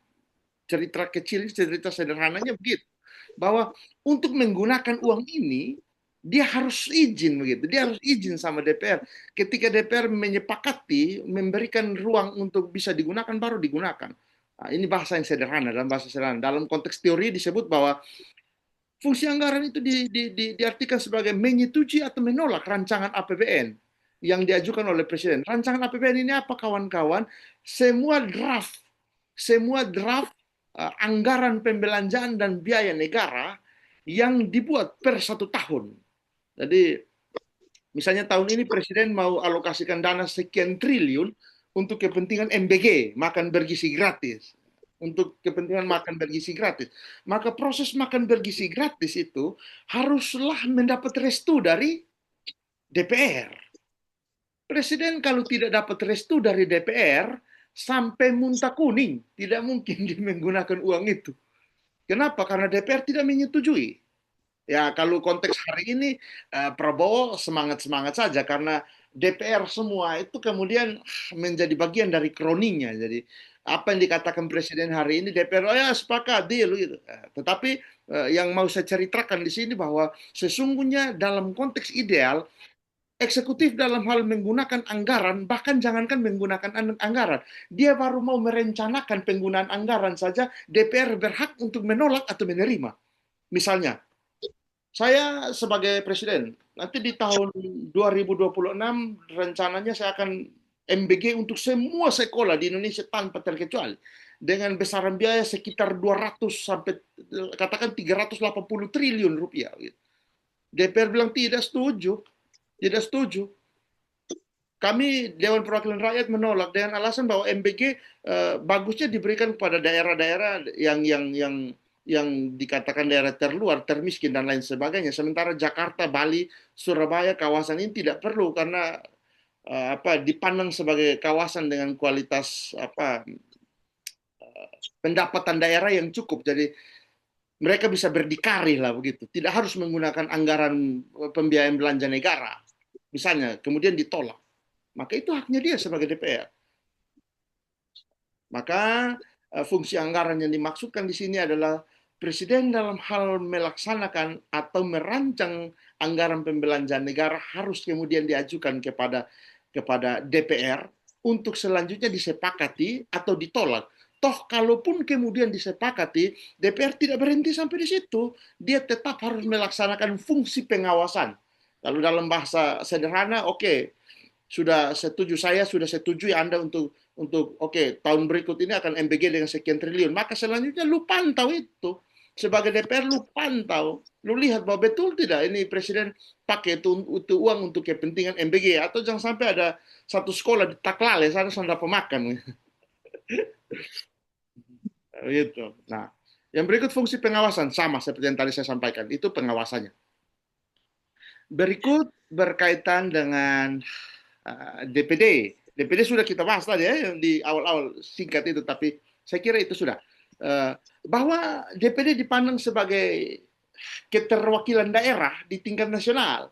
cerita kecil, cerita sederhananya begitu. Bahwa untuk menggunakan uang ini, dia harus izin begitu. Dia harus izin sama DPR. Ketika DPR menyepakati memberikan ruang untuk bisa digunakan, baru digunakan. Nah, ini bahasa yang sederhana, dalam bahasa sederhana. Dalam konteks teori disebut bahwa fungsi anggaran itu diartikan sebagai menyetujui atau menolak rancangan APBN yang diajukan oleh Presiden. Rancangan APBN ini apa kawan-kawan? Semua draft anggaran pembelanjaan dan biaya negara yang dibuat per 1 tahun. Jadi misalnya tahun ini Presiden mau alokasikan dana sekian triliun untuk kepentingan MBG, makan bergizi gratis. Untuk kepentingan makan bergizi gratis. Maka proses makan bergizi gratis itu haruslah mendapat restu dari DPR. Presiden kalau tidak dapat restu dari DPR, sampai muntah kuning, tidak mungkin dia menggunakan uang itu. Kenapa? Karena DPR tidak menyetujui. Ya, kalau konteks hari ini, Prabowo semangat-semangat saja, karena DPR semua itu kemudian menjadi bagian dari kroninya. Jadi, apa yang dikatakan Presiden hari ini, DPR, oh ya sepakat, deal, gitu. Tetapi yang mau saya ceritakan di sini bahwa sesungguhnya dalam konteks ideal, eksekutif dalam hal menggunakan anggaran, bahkan jangankan menggunakan anggaran, dia baru mau merencanakan penggunaan anggaran saja, DPR berhak untuk menolak atau menerima. Misalnya, saya sebagai presiden, nanti di tahun 2026 rencananya saya akan MBG untuk semua sekolah di Indonesia tanpa terkecuali. Dengan besaran biaya sekitar 200 sampai katakan 380 triliun rupiah. DPR bilang tidak setuju. Tidak setuju. Kami Dewan Perwakilan Rakyat menolak dengan alasan bahwa MBG bagusnya diberikan kepada daerah-daerah yang dikatakan daerah terluar, termiskin dan lain sebagainya. Sementara Jakarta, Bali, Surabaya, kawasan ini tidak perlu karena dipandang sebagai kawasan dengan kualitas pendapatan daerah yang cukup. Jadi mereka bisa berdikari lah begitu. Tidak harus menggunakan anggaran pembiayaan belanja negara. Misalnya, kemudian ditolak. Maka itu haknya dia sebagai DPR. Maka fungsi anggaran yang dimaksudkan di sini adalah Presiden dalam hal melaksanakan atau merancang anggaran pembelanjaan negara harus kemudian diajukan kepada DPR untuk selanjutnya disepakati atau ditolak. Toh kalaupun kemudian disepakati, DPR tidak berhenti sampai di situ. Dia tetap harus melaksanakan fungsi pengawasan. Kalau dalam bahasa sederhana, oke, saya sudah setuju ya Anda untuk oke, tahun berikut ini akan MBG dengan sekian triliun. Maka selanjutnya lu pantau itu. Sebagai DPR lu pantau, lu lihat bahwa betul tidak ini presiden pakai itu uang untuk kepentingan MBG, atau jangan sampai ada satu sekolah di Taklale sana sudah pemakan. Gitu. Nah, yang berikut fungsi pengawasan sama seperti yang tadi saya sampaikan, itu pengawasannya. Berikut berkaitan dengan DPD. DPD sudah kita bahas tadi ya yang di awal-awal singkat itu, tapi saya kira itu sudah. Bahwa DPD dipandang sebagai keterwakilan daerah di tingkat nasional.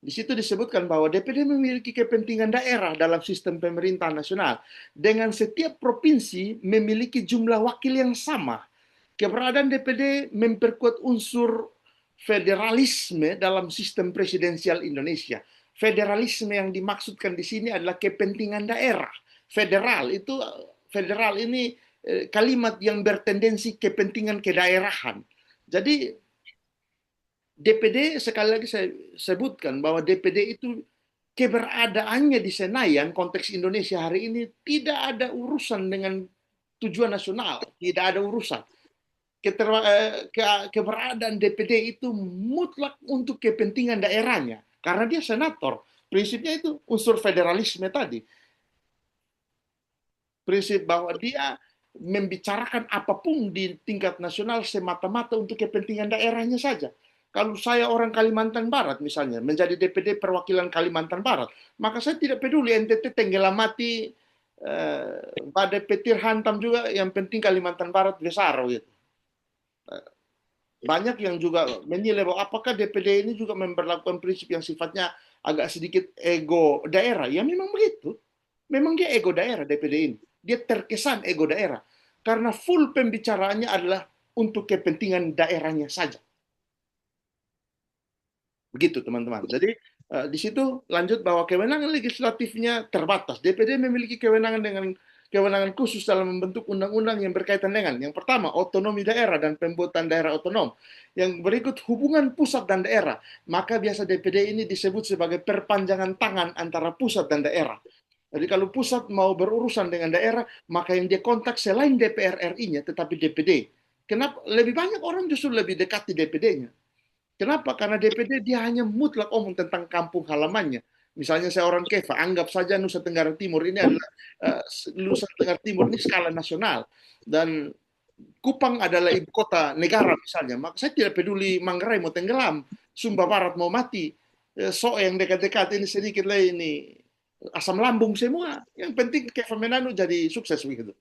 Di situ disebutkan bahwa DPD memiliki kepentingan daerah dalam sistem pemerintahan nasional, dengan setiap provinsi memiliki jumlah wakil yang sama. Keberadaan DPD memperkuat unsur federalisme dalam sistem presidensial Indonesia. Federalisme yang dimaksudkan di sini adalah kepentingan daerah. Federal ini kalimat yang bertendensi kepentingan kedaerahan. Jadi DPD, sekali lagi saya sebutkan bahwa DPD itu keberadaannya di Senayan, konteks Indonesia hari ini, tidak ada urusan dengan tujuan nasional, tidak ada urusan. Keberadaan DPD itu mutlak untuk kepentingan daerahnya, karena dia senator. Prinsipnya itu unsur federalisme tadi. Prinsip bahwa dia membicarakan apapun di tingkat nasional semata-mata untuk kepentingan daerahnya saja. Kalau saya orang Kalimantan Barat misalnya, menjadi DPD perwakilan Kalimantan Barat, maka saya tidak peduli NTT tenggelam mati, badai petir hantam juga, yang penting Kalimantan Barat besar gitu. Banyak yang juga menilai bahwa apakah DPD ini juga memperlakukan prinsip yang sifatnya agak sedikit ego daerah. Ya memang begitu. Memang dia ego daerah DPD ini. Dia terkesan ego daerah. Karena full pembicaraannya adalah untuk kepentingan daerahnya saja. Begitu teman-teman. Jadi di situ lanjut bahwa kewenangan legislatifnya terbatas. DPD memiliki kewenangan khusus dalam membentuk undang-undang yang berkaitan dengan yang pertama otonomi daerah dan pembuatan daerah otonom. Yang berikut hubungan pusat dan daerah. Maka biasa DPD ini disebut sebagai perpanjangan tangan antara pusat dan daerah. Jadi kalau pusat mau berurusan dengan daerah, maka yang dia kontak selain DPR RI-nya tetapi DPD. Kenapa? Lebih banyak orang justru lebih dekat di DPD-nya. Kenapa? Karena DPD dia hanya mutlak omong tentang kampung halamannya. Misalnya saya orang Kefa, anggap saja Nusa Tenggara Timur ini adalah Nusa Tenggara Timur ini skala nasional, dan Kupang adalah ibu kota negara misalnya. Maka saya tidak peduli Manggarai mau tenggelam, Sumba Barat mau mati, So yang dekat-dekat ini sedikit lah ini asam lambung semua. Yang penting Kefa Menanu jadi sukses begitu.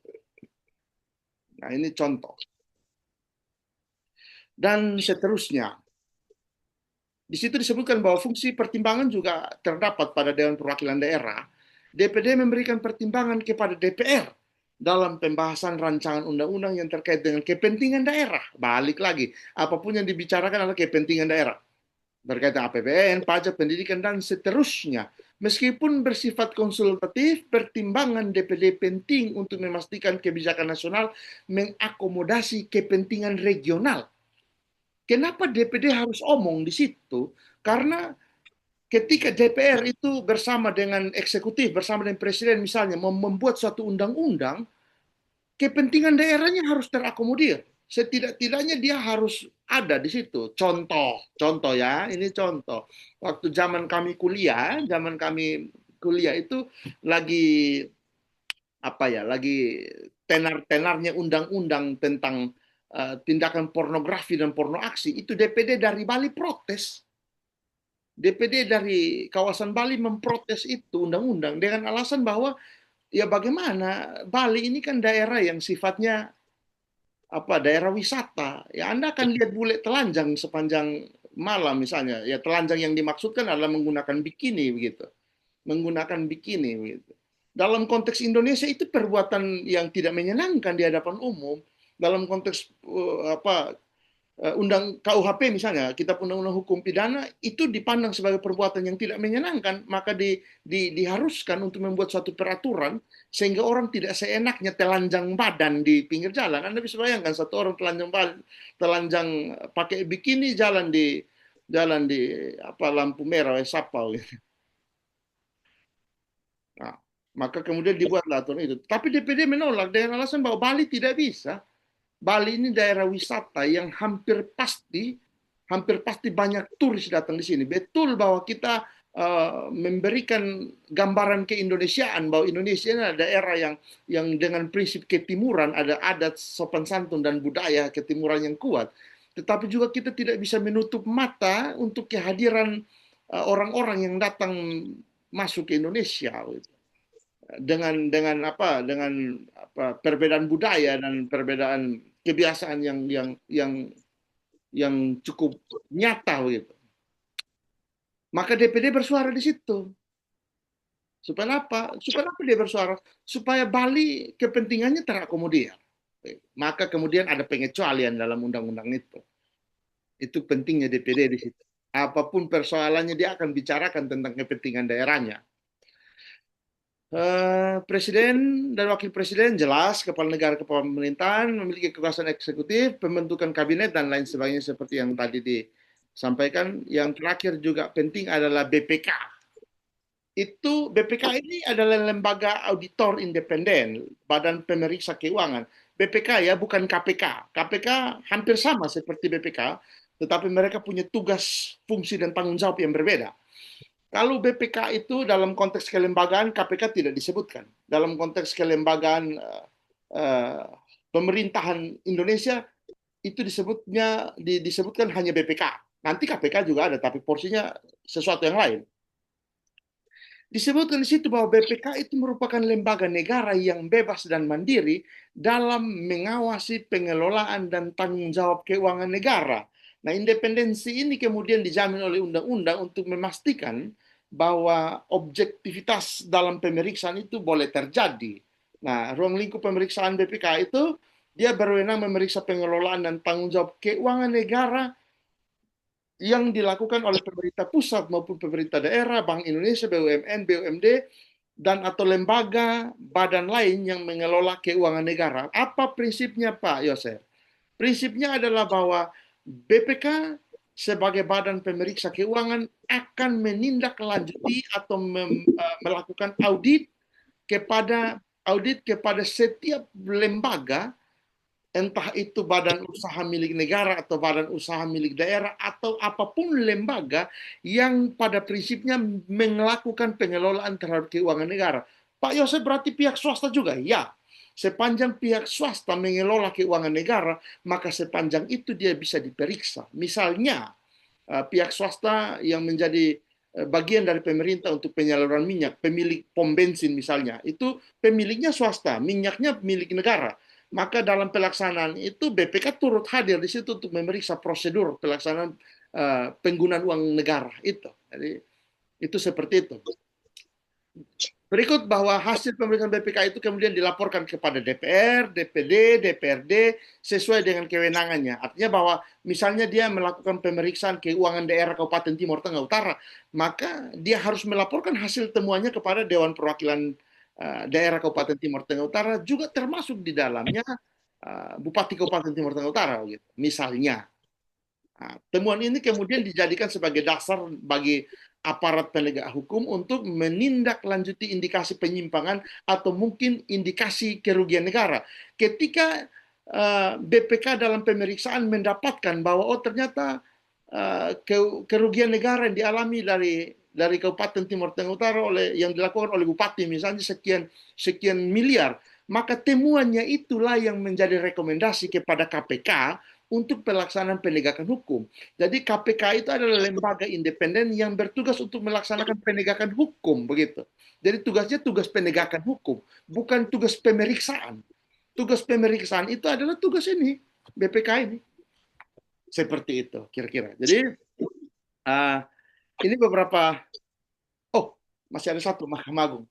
Nah ini contoh. Dan seterusnya. Di situ disebutkan bahwa fungsi pertimbangan juga terdapat pada Dewan Perwakilan Daerah. DPD memberikan pertimbangan kepada DPR dalam pembahasan rancangan undang-undang yang terkait dengan kepentingan daerah. Balik lagi, apapun yang dibicarakan adalah kepentingan daerah. Berkaitan APBN, pajak, pendidikan, dan seterusnya. Meskipun bersifat konsultatif, pertimbangan DPD penting untuk memastikan kebijakan nasional mengakomodasi kepentingan regional. Kenapa DPD harus omong di situ? Karena ketika DPR itu bersama dengan eksekutif, bersama dengan presiden misalnya, membuat suatu undang-undang, kepentingan daerahnya harus terakomodir. Setidak-tidaknya dia harus ada di situ. Contoh ya, ini contoh. Waktu zaman kami kuliah itu lagi tenar-tenarnya undang-undang tentang tindakan pornografi dan porno aksi, itu DPD dari Bali protes. DPD dari kawasan Bali memprotes itu undang-undang dengan alasan bahwa ya bagaimana Bali ini kan daerah yang sifatnya daerah wisata. Ya Anda akan lihat bule telanjang sepanjang malam misalnya. Ya telanjang yang dimaksudkan adalah menggunakan bikini begitu. Menggunakan bikini begitu. Dalam konteks Indonesia itu perbuatan yang tidak menyenangkan di hadapan umum. Dalam konteks undang KUHP misalnya, kita undang-undang hukum pidana itu dipandang sebagai perbuatan yang tidak menyenangkan, maka diharuskan untuk membuat suatu peraturan sehingga orang tidak seenaknya telanjang badan di pinggir jalan. Anda bisa bayangkan satu orang telanjang pakai bikini jalan di apa lampu merah sapau gitu. Nah, maka kemudian dibuatlah aturan itu. Tapi DPD menolak dengan alasan bahwa Bali tidak bisa. Bali ini daerah wisata yang hampir pasti banyak turis datang di sini. Betul bahwa kita memberikan gambaran keindonesiaan bahwa Indonesia ini adalah daerah yang dengan prinsip ketimuran, ada adat, sopan santun dan budaya ketimuran yang kuat. Tetapi juga kita tidak bisa menutup mata untuk kehadiran orang-orang yang datang masuk ke Indonesia dengan perbedaan budaya dan perbedaan kebiasaan yang cukup nyata gitu. Maka DPD bersuara di situ. Supaya apa? Supaya apa dia bersuara? Supaya Bali kepentingannya terakomodir. Maka kemudian ada pengecualian dalam undang-undang itu. Itu pentingnya DPD di situ. Apapun persoalannya dia akan bicarakan tentang kepentingan daerahnya. Presiden dan wakil presiden jelas kepala negara kepala pemerintahan memiliki kekuasaan eksekutif, pembentukan kabinet dan lain sebagainya seperti yang tadi disampaikan. Yang terakhir juga penting adalah BPK. Itu BPK ini adalah lembaga auditor independen, Badan Pemeriksa Keuangan. BPK ya, bukan KPK. KPK hampir sama seperti BPK, tetapi mereka punya tugas, fungsi dan tanggung jawab yang berbeda. Kalau BPK itu dalam konteks kelembagaan, KPK tidak disebutkan. Dalam konteks kelembagaan pemerintahan Indonesia, itu disebutkan hanya BPK. Nanti KPK juga ada, tapi porsinya sesuatu yang lain. Disebutkan di situ bahwa BPK itu merupakan lembaga negara yang bebas dan mandiri dalam mengawasi pengelolaan dan tanggung jawab keuangan negara. Nah, independensi ini kemudian dijamin oleh undang-undang untuk memastikan bahwa objektivitas dalam pemeriksaan itu boleh terjadi. Nah, ruang lingkup pemeriksaan BPK itu dia berwenang memeriksa pengelolaan dan tanggung jawab keuangan negara yang dilakukan oleh pemerintah pusat maupun pemerintah daerah, Bank Indonesia, BUMN, BUMD, dan atau lembaga badan lain yang mengelola keuangan negara. Apa prinsipnya, Pak Yosef? Prinsipnya adalah bahwa BPK sebagai badan pemeriksa keuangan akan menindaklanjuti atau melakukan audit kepada setiap lembaga, entah itu badan usaha milik negara atau badan usaha milik daerah atau apapun lembaga yang pada prinsipnya melakukan pengelolaan terhadap keuangan negara. Pak Yosef berarti pihak swasta juga? Ya. Sepanjang pihak swasta mengelola keuangan negara, maka sepanjang itu dia bisa diperiksa. Misalnya, pihak swasta yang menjadi bagian dari pemerintah untuk penyaluran minyak, pemilik pom bensin misalnya, itu pemiliknya swasta, minyaknya milik negara. Maka dalam pelaksanaan itu BPK turut hadir di situ untuk memeriksa prosedur pelaksanaan penggunaan uang negara itu. Jadi itu seperti itu. Berikut bahwa hasil pemeriksaan BPK itu kemudian dilaporkan kepada DPR, DPD, DPRD sesuai dengan kewenangannya. Artinya bahwa misalnya dia melakukan pemeriksaan keuangan daerah Kabupaten Timur Tengah Utara, maka dia harus melaporkan hasil temuannya kepada Dewan Perwakilan daerah Kabupaten Timur Tengah Utara, juga termasuk di dalamnya Bupati Kabupaten Timur Tengah Utara, gitu. Misalnya. Nah, temuan ini kemudian dijadikan sebagai dasar bagi aparat penegak hukum untuk menindaklanjuti indikasi penyimpangan atau mungkin indikasi kerugian negara. Ketika BPK dalam pemeriksaan mendapatkan bahwa ternyata kerugian negara yang dialami dari Kabupaten Timur Tengah Utara yang dilakukan oleh bupati misalnya sekian miliar, maka temuannya itulah yang menjadi rekomendasi kepada KPK untuk pelaksanaan penegakan hukum. Jadi KPK itu adalah lembaga independen yang bertugas untuk melaksanakan penegakan hukum, begitu. Jadi tugasnya tugas penegakan hukum, bukan tugas pemeriksaan. Tugas pemeriksaan itu adalah tugas ini, BPK ini. Seperti itu, kira-kira. Jadi ini beberapa. Oh, masih ada satu, Mahkamah Agung.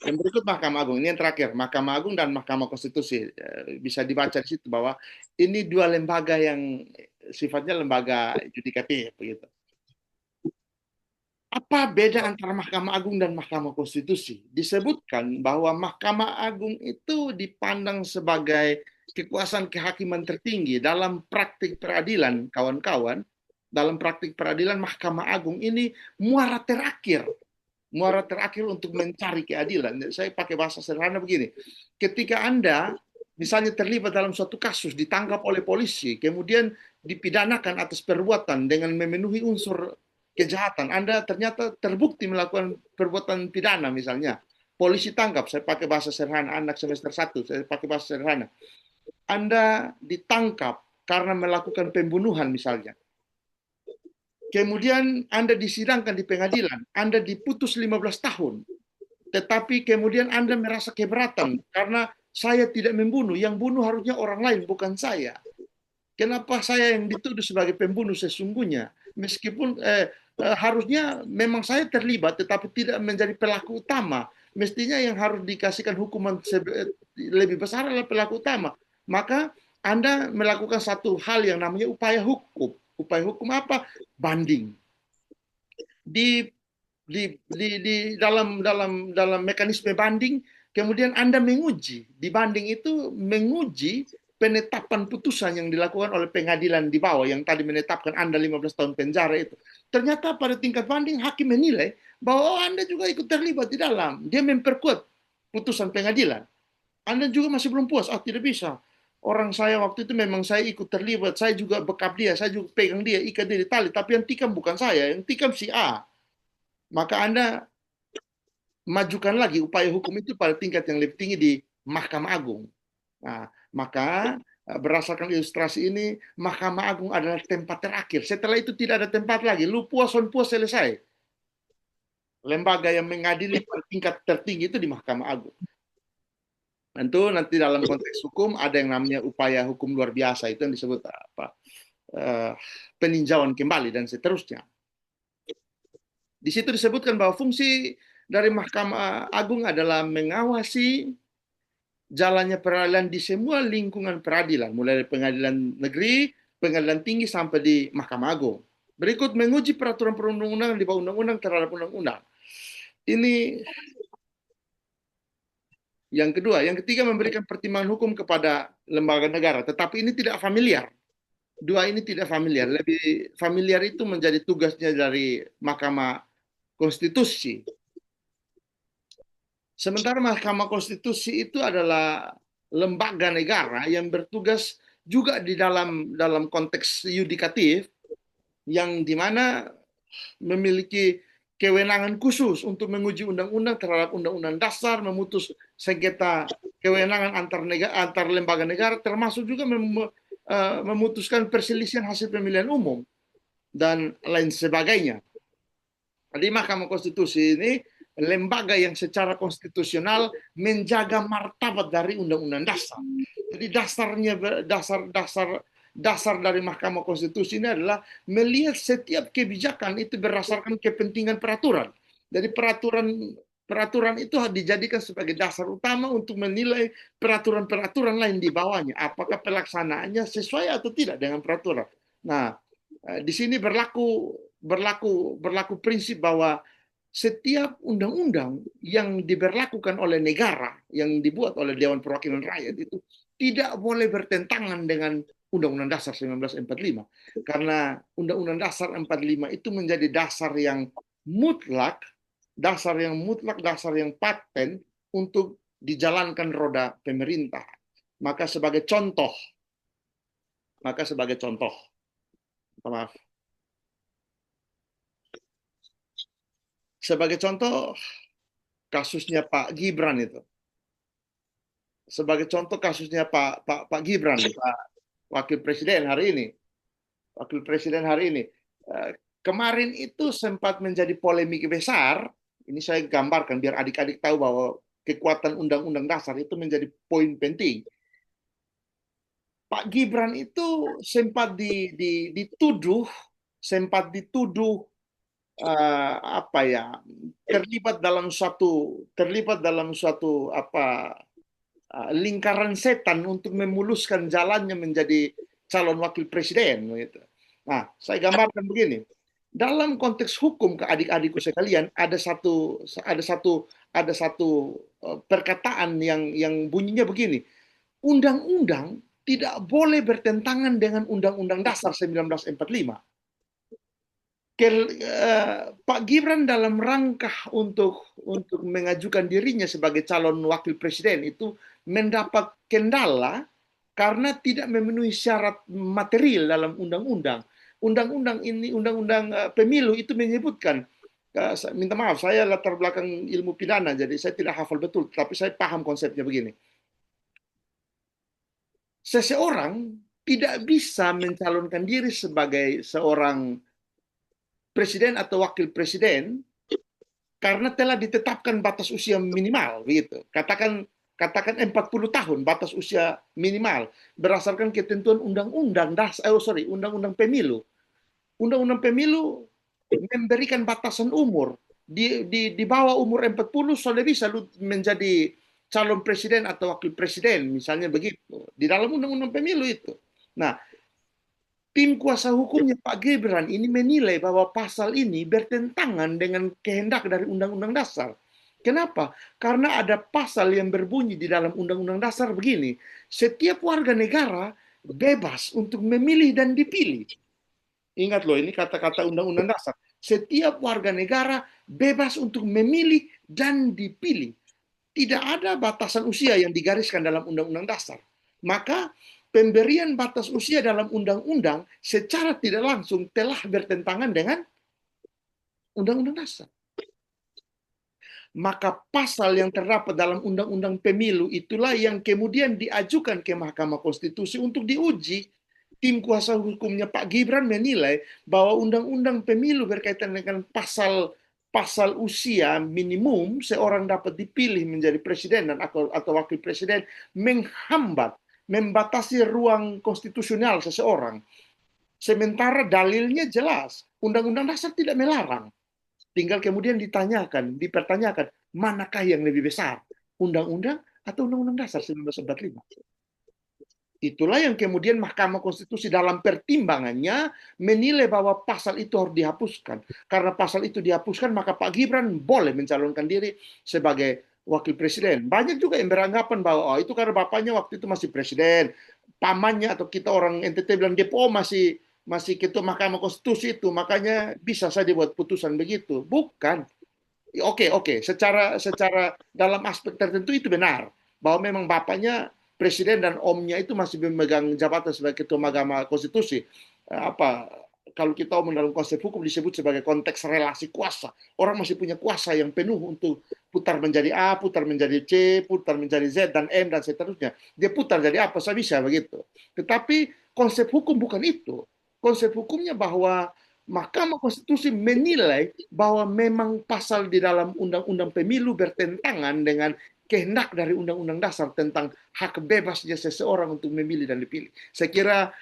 Yang berikut Mahkamah Agung, ini yang terakhir, Mahkamah Agung dan Mahkamah Konstitusi. Bisa dibaca di situ bahwa ini dua lembaga yang sifatnya lembaga yudikatif begitu. Apa beda antara Mahkamah Agung dan Mahkamah Konstitusi? Disebutkan bahwa Mahkamah Agung itu dipandang sebagai kekuasaan kehakiman tertinggi dalam praktik peradilan, kawan-kawan. Dalam praktik peradilan, Mahkamah Agung ini muara terakhir untuk mencari keadilan. Saya pakai bahasa sederhana begini. Ketika Anda misalnya terlibat dalam suatu kasus, ditangkap oleh polisi, kemudian dipidanakan atas perbuatan dengan memenuhi unsur kejahatan, Anda ternyata terbukti melakukan perbuatan pidana misalnya. Polisi tangkap, saya pakai bahasa sederhana, anak semester 1, saya pakai bahasa sederhana. Anda ditangkap karena melakukan pembunuhan misalnya. Kemudian Anda disidangkan di pengadilan, Anda diputus 15 tahun. Tetapi kemudian Anda merasa keberatan karena saya tidak membunuh, yang bunuh harusnya orang lain bukan saya. Kenapa saya yang dituduh sebagai pembunuh sesungguhnya? Meskipun harusnya memang saya terlibat, tetapi tidak menjadi pelaku utama. Mestinya yang harus dikasihkan hukuman lebih besar adalah pelaku utama. Maka Anda melakukan satu hal yang namanya upaya hukum. Upaya hukum apa? Banding. Di dalam mekanisme banding, kemudian Anda menguji. Di banding itu menguji penetapan putusan yang dilakukan oleh pengadilan di bawah yang tadi menetapkan Anda 15 tahun penjara itu. Ternyata pada tingkat banding hakim menilai bahwa Anda juga ikut terlibat di dalam. Dia memperkuat putusan pengadilan. Anda juga masih belum puas. Tidak bisa. Orang saya waktu itu memang saya ikut terlibat. Saya juga bekap dia. Saya juga pegang dia. Ikat dia di tali. Tapi yang tikam bukan saya. Yang tikam si A. Maka Anda majukan lagi upaya hukum itu pada tingkat yang lebih tinggi di Mahkamah Agung. Nah, maka berdasarkan ilustrasi ini, Mahkamah Agung adalah tempat terakhir. Setelah itu tidak ada tempat lagi. Lu puas, on puas, selesai. Lembaga yang mengadili pada tingkat tertinggi itu di Mahkamah Agung. Tentu nanti dalam konteks hukum ada yang namanya upaya hukum luar biasa, itu yang disebut peninjauan kembali dan seterusnya. Di situ disebutkan bahwa fungsi dari Mahkamah Agung adalah mengawasi jalannya peradilan di semua lingkungan peradilan, mulai dari pengadilan negeri, pengadilan tinggi, sampai di Mahkamah Agung. Berikut menguji peraturan perundang-undangan di bawah undang-undang terhadap undang-undang. Ini yang kedua. Yang ketiga, memberikan pertimbangan hukum kepada lembaga negara. Tetapi ini tidak familiar. Dua ini tidak familiar. Lebih familiar itu menjadi tugasnya dari Mahkamah Konstitusi. Sementara Mahkamah Konstitusi itu adalah lembaga negara yang bertugas juga di dalam konteks yudikatif, yang dimana memiliki kewenangan khusus untuk menguji undang-undang terhadap undang-undang dasar, memutus sengketa kewenangan antar lembaga negara, termasuk juga memutuskan perselisihan hasil pemilihan umum dan lain sebagainya. Di Mahkamah Konstitusi ini lembaga yang secara konstitusional menjaga martabat dari undang-undang dasar. Jadi dasar dari Mahkamah Konstitusi ini adalah melihat setiap kebijakan itu berdasarkan kepentingan peraturan. Jadi peraturan itu dijadikan sebagai dasar utama untuk menilai peraturan-peraturan lain di bawahnya. Apakah pelaksanaannya sesuai atau tidak dengan peraturan. Nah, di sini berlaku prinsip bahwa setiap undang-undang yang diberlakukan oleh negara, yang dibuat oleh Dewan Perwakilan Rakyat itu tidak boleh bertentangan dengan Undang-Undang Dasar 1945. Karena Undang-Undang Dasar 45 itu menjadi dasar yang mutlak, dasar yang paten untuk dijalankan roda pemerintah. Maka sebagai contoh, sebagai contoh kasusnya Pak Gibran itu. Sebagai contoh kasusnya Pak Gibran, Pak Wakil Presiden hari ini. Kemarin itu sempat menjadi polemik besar. Ini saya gambarkan biar adik-adik tahu bahwa kekuatan undang-undang dasar itu menjadi poin penting. Pak Gibran itu sempat dituduh terlibat dalam suatu lingkaran setan untuk memuluskan jalannya menjadi calon wakil presiden gitu. Nah, saya gambarkan begini. Dalam konteks hukum ke adik-adikku sekalian ada satu perkataan yang bunyinya begini. Undang-undang tidak boleh bertentangan dengan Undang-Undang Dasar 1945. Pak Gibran dalam rangka untuk mengajukan dirinya sebagai calon wakil presiden itu mendapat kendala karena tidak memenuhi syarat material dalam undang-undang. Undang-undang ini, undang-undang pemilu itu menyebutkan, minta maaf, saya latar belakang ilmu pidana, jadi saya tidak hafal betul, tapi saya paham konsepnya begini. Seseorang tidak bisa mencalonkan diri sebagai seorang presiden atau wakil presiden karena telah ditetapkan batas usia minimal, begitu. Katakan 40 tahun batas usia minimal berdasarkan ketentuan undang-undang pemilu. Undang-undang pemilu memberikan batasan umur. Di bawah umur 40 sudah bisa lu menjadi calon presiden atau wakil presiden, misalnya begitu. Di dalam undang-undang pemilu itu. Nah, tim kuasa hukumnya Pak Gibran ini menilai bahwa pasal ini bertentangan dengan kehendak dari Undang-Undang Dasar. Kenapa? Karena ada pasal yang berbunyi di dalam Undang-Undang Dasar begini, setiap warga negara bebas untuk memilih dan dipilih. Ingat loh, ini kata-kata Undang-Undang Dasar. Setiap warga negara bebas untuk memilih dan dipilih. Tidak ada batasan usia yang digariskan dalam Undang-Undang Dasar. Maka pemberian batas usia dalam undang-undang secara tidak langsung telah bertentangan dengan Undang-Undang Dasar. Maka pasal yang terdapat dalam Undang-Undang Pemilu itulah yang kemudian diajukan ke Mahkamah Konstitusi untuk diuji. Tim kuasa hukumnya Pak Gibran menilai bahwa Undang-Undang Pemilu berkaitan dengan pasal usia minimum seorang dapat dipilih menjadi presiden dan atau wakil presiden menghambat, membatasi ruang konstitusional seseorang. Sementara dalilnya jelas, Undang-Undang Dasar tidak melarang. Tinggal kemudian dipertanyakan, manakah yang lebih besar? Undang-undang atau Undang-Undang Dasar 1945? Itulah yang kemudian Mahkamah Konstitusi dalam pertimbangannya menilai bahwa pasal itu harus dihapuskan. Karena pasal itu dihapuskan, maka Pak Gibran boleh mencalonkan diri sebagai wakil presiden. Banyak juga yang beranggapan bahwa itu karena bapaknya waktu itu masih presiden, pamannya atau kita orang NTT bilang DPO masih ketua Mahkamah Konstitusi itu, makanya bisa saja buat putusan begitu. Bukan. Oke, secara dalam aspek tertentu itu benar bahwa memang bapaknya presiden dan omnya itu masih memegang jabatan sebagai ketua Mahkamah Konstitusi. Kalau kita omong dalam konsep hukum disebut sebagai konteks relasi kuasa. Orang masih punya kuasa yang penuh untuk putar menjadi A, putar menjadi C, putar menjadi Z dan M dan seterusnya. Dia putar jadi apa saja bisa begitu. Tetapi konsep hukum bukan itu. Konsep hukumnya bahwa Mahkamah Konstitusi menilai bahwa memang pasal di dalam Undang-Undang Pemilu bertentangan dengan kehendak dari Undang-Undang Dasar tentang hak bebasnya seseorang untuk memilih dan dipilih. Saya kira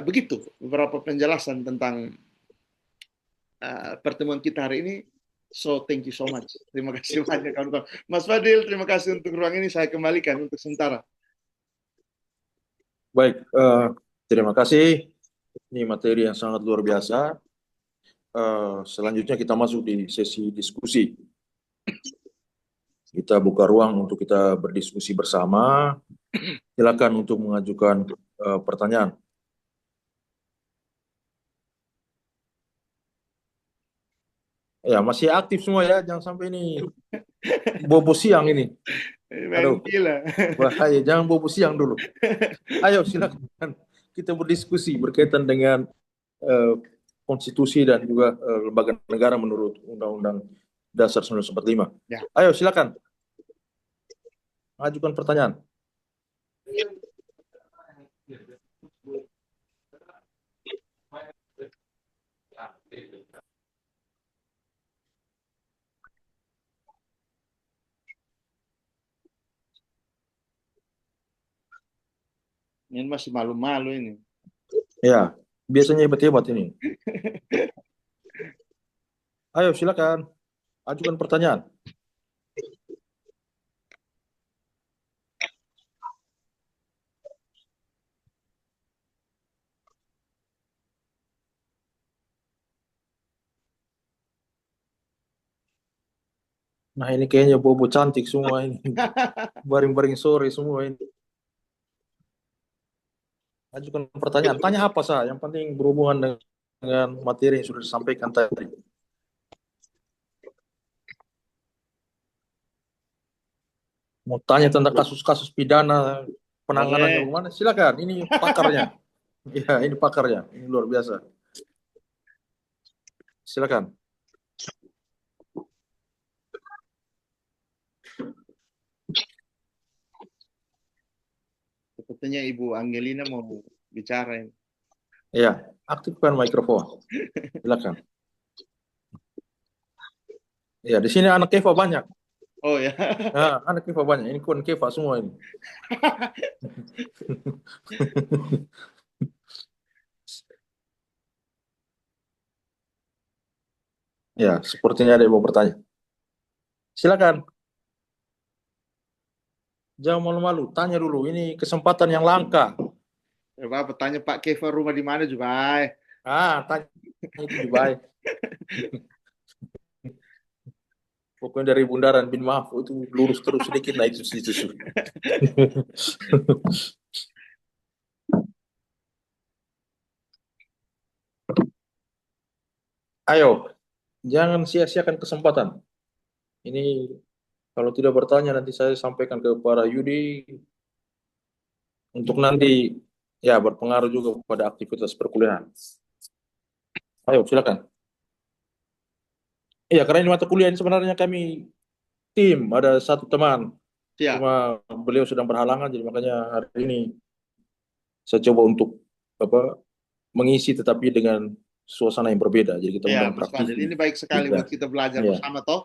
begitu beberapa penjelasan tentang pertemuan kita hari ini. So, thank you so much. Terima kasih banyak kawan-kawan. Mas Fadil, terima kasih untuk ruang ini. Saya kembalikan untuk sementara. Baik, terima kasih. Ini materi yang sangat luar biasa. Selanjutnya kita masuk di sesi diskusi. Kita buka ruang untuk kita berdiskusi bersama. Silakan untuk mengajukan pertanyaan. Ya, masih aktif semua ya, jangan sampai ini bobo siang ini. Aduh, Gila. bahaya, jangan bobo siang dulu. Ayo silakan kita berdiskusi berkaitan dengan konstitusi dan juga lembaga negara menurut Undang-Undang Dasar 1945. Ya. Ayo silakan. Ajukan pertanyaan. Ini masih malu-malu ini. Ya, biasanya hebat-hebat ini. Ayo silakan. Ajukan pertanyaan. Nah ini kayaknya bobo cantik semua ini. Baring-baring sore semua ini. Ajukan pertanyaan. Tanya apa sah? Yang penting berhubungan dengan materi yang sudah disampaikan tadi. Mau tanya tentang kasus-kasus pidana, penanganannya Boleh. bagaimana? Silakan. Ini pakarnya. Ya, ini pakarnya. Ini luar biasa. Silakan. Sepertinya Ibu Angelina mau bicara ini. Ya, aktifkan mikrofon. Silakan. Ya, di sini anak Keva banyak. Oh ya. Nah, anak Keva banyak. Ini kawan Keva semua ini. Ya, sepertinya ada yang mau bertanya. Silakan. Jangan malu-malu. Tanya dulu. Ini kesempatan yang langka. Coba bertanya Pak Keva rumah di mana juga. Tanya itu juga baik. Pokoknya dari Bundaran bin Maaf itu lurus terus sedikit naik situ. Ayo, jangan sia-siakan kesempatan. Ini kalau tidak bertanya nanti saya sampaikan ke para Yudi untuk nanti ya berpengaruh juga pada aktivitas perkuliahan. Ayo, silakan. Iya, karena ini mata kuliah ini sebenarnya kami tim, ada satu teman. Siap. Cuma beliau sedang berhalangan, jadi makanya hari ini saya coba untuk apa mengisi tetapi dengan suasana yang berbeda. Jadi kita Ya, undang Mas Fadil. praktisi. Ini baik sekali Juga. buat kita belajar Iya. bersama toh.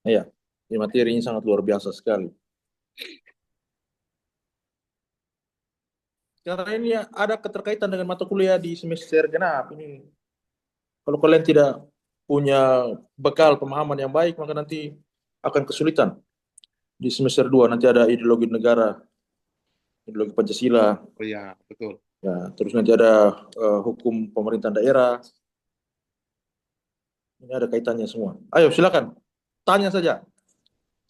Iya, ini materi ini sangat luar biasa sekali. Karena ini ada keterkaitan dengan mata kuliah di semester genap ini. Kalau kalian tidak punya bekal pemahaman yang baik, maka nanti akan kesulitan. Di semester 2 nanti ada ideologi negara, ideologi Pancasila, Oh ya, betul. ya, terus nanti ada hukum pemerintahan daerah. Ini ada kaitannya semua. Ayo silakan, tanya saja.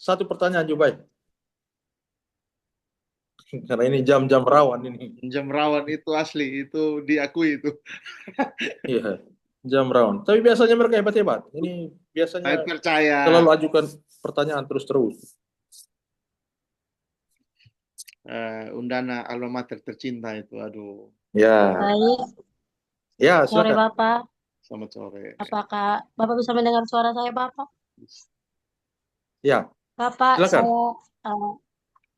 Satu pertanyaan juga baik. Karena ini jam-jam rawan ini. Jam rawan itu asli, itu diakui itu. Iya, jam rawan. Tapi biasanya mereka hebat-hebat. Ini biasanya Saya percaya. selalu ajukan pertanyaan terus-terus. Undana alma mater tercinta itu, aduh. Ya, Baik, ya sore silakan. Bapak. Selamat sore. Apakah Bapak bisa mendengar suara saya, Bapak? Ya, Bapak, silakan.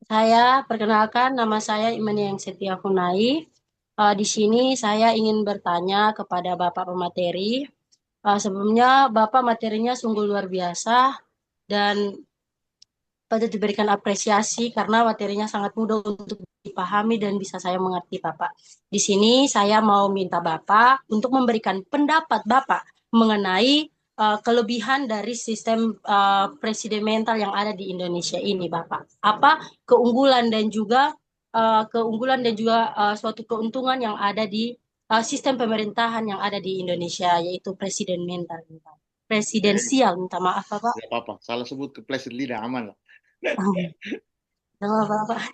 saya perkenalkan nama saya Imaniang Setia Hunai. Di sini saya ingin bertanya kepada Bapak pemateri. Sebelumnya Bapak materinya sungguh luar biasa dan patut diberikan apresiasi karena materinya sangat mudah untuk dipahami dan bisa saya mengerti, Bapak. Di sini saya mau minta Bapak untuk memberikan pendapat Bapak mengenai kelebihan dari sistem presidensial yang ada di Indonesia ini, Bapak. Apa keunggulan dan juga suatu keuntungan yang ada di sistem pemerintahan yang ada di Indonesia, yaitu presidensial, minta maaf, Bapak. Tidak apa-apa, salah sebut ke pleset lidah aman lah. Nama Bapak.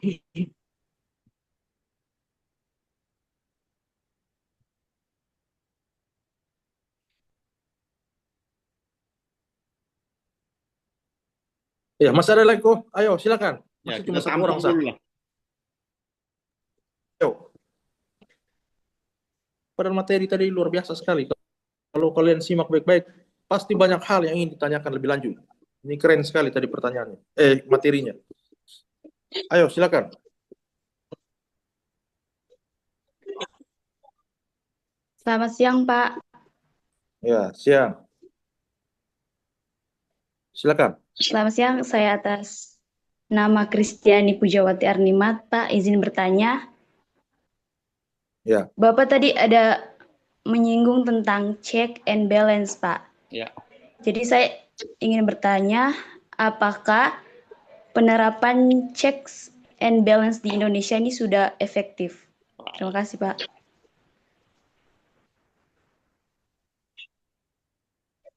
Ya, masih ada lagi kok. Ayo, silakan. Ya, Masih kita cuma satu tampung orang saja. dulu lah. Ayo. Padahal materi tadi luar biasa sekali. Kalau kalian simak baik-baik, pasti banyak hal yang ingin ditanyakan lebih lanjut. Ini keren sekali tadi pertanyaannya. Materinya. Ayo, silakan. Selamat siang, Pak. Ya, siang. Silakan. Selamat siang, saya atas nama Kristiani Pujawati Arnimat, Pak, izin bertanya. Ya. Bapak tadi ada menyinggung tentang check and balance, Pak. Ya. Jadi saya ingin bertanya, apakah penerapan checks and balance di Indonesia ini sudah efektif? Terima kasih, Pak.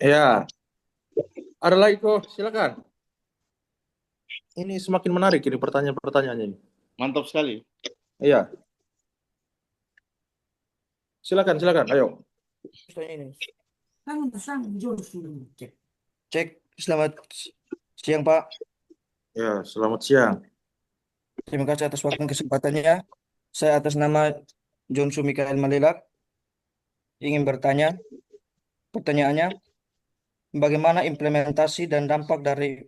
Ya. Ada lagi kok, silakan. ini semakin menarik ini pertanyaan-pertanyaannya ini. Mantap sekali. Iya, silakan, ayo. Cek, selamat siang Pak. Ya, selamat siang. Terima kasih atas waktu dan kesempatannya. Saya atas nama Jonsu Mikael Malilak ingin bertanya. Pertanyaannya, bagaimana implementasi dan dampak dari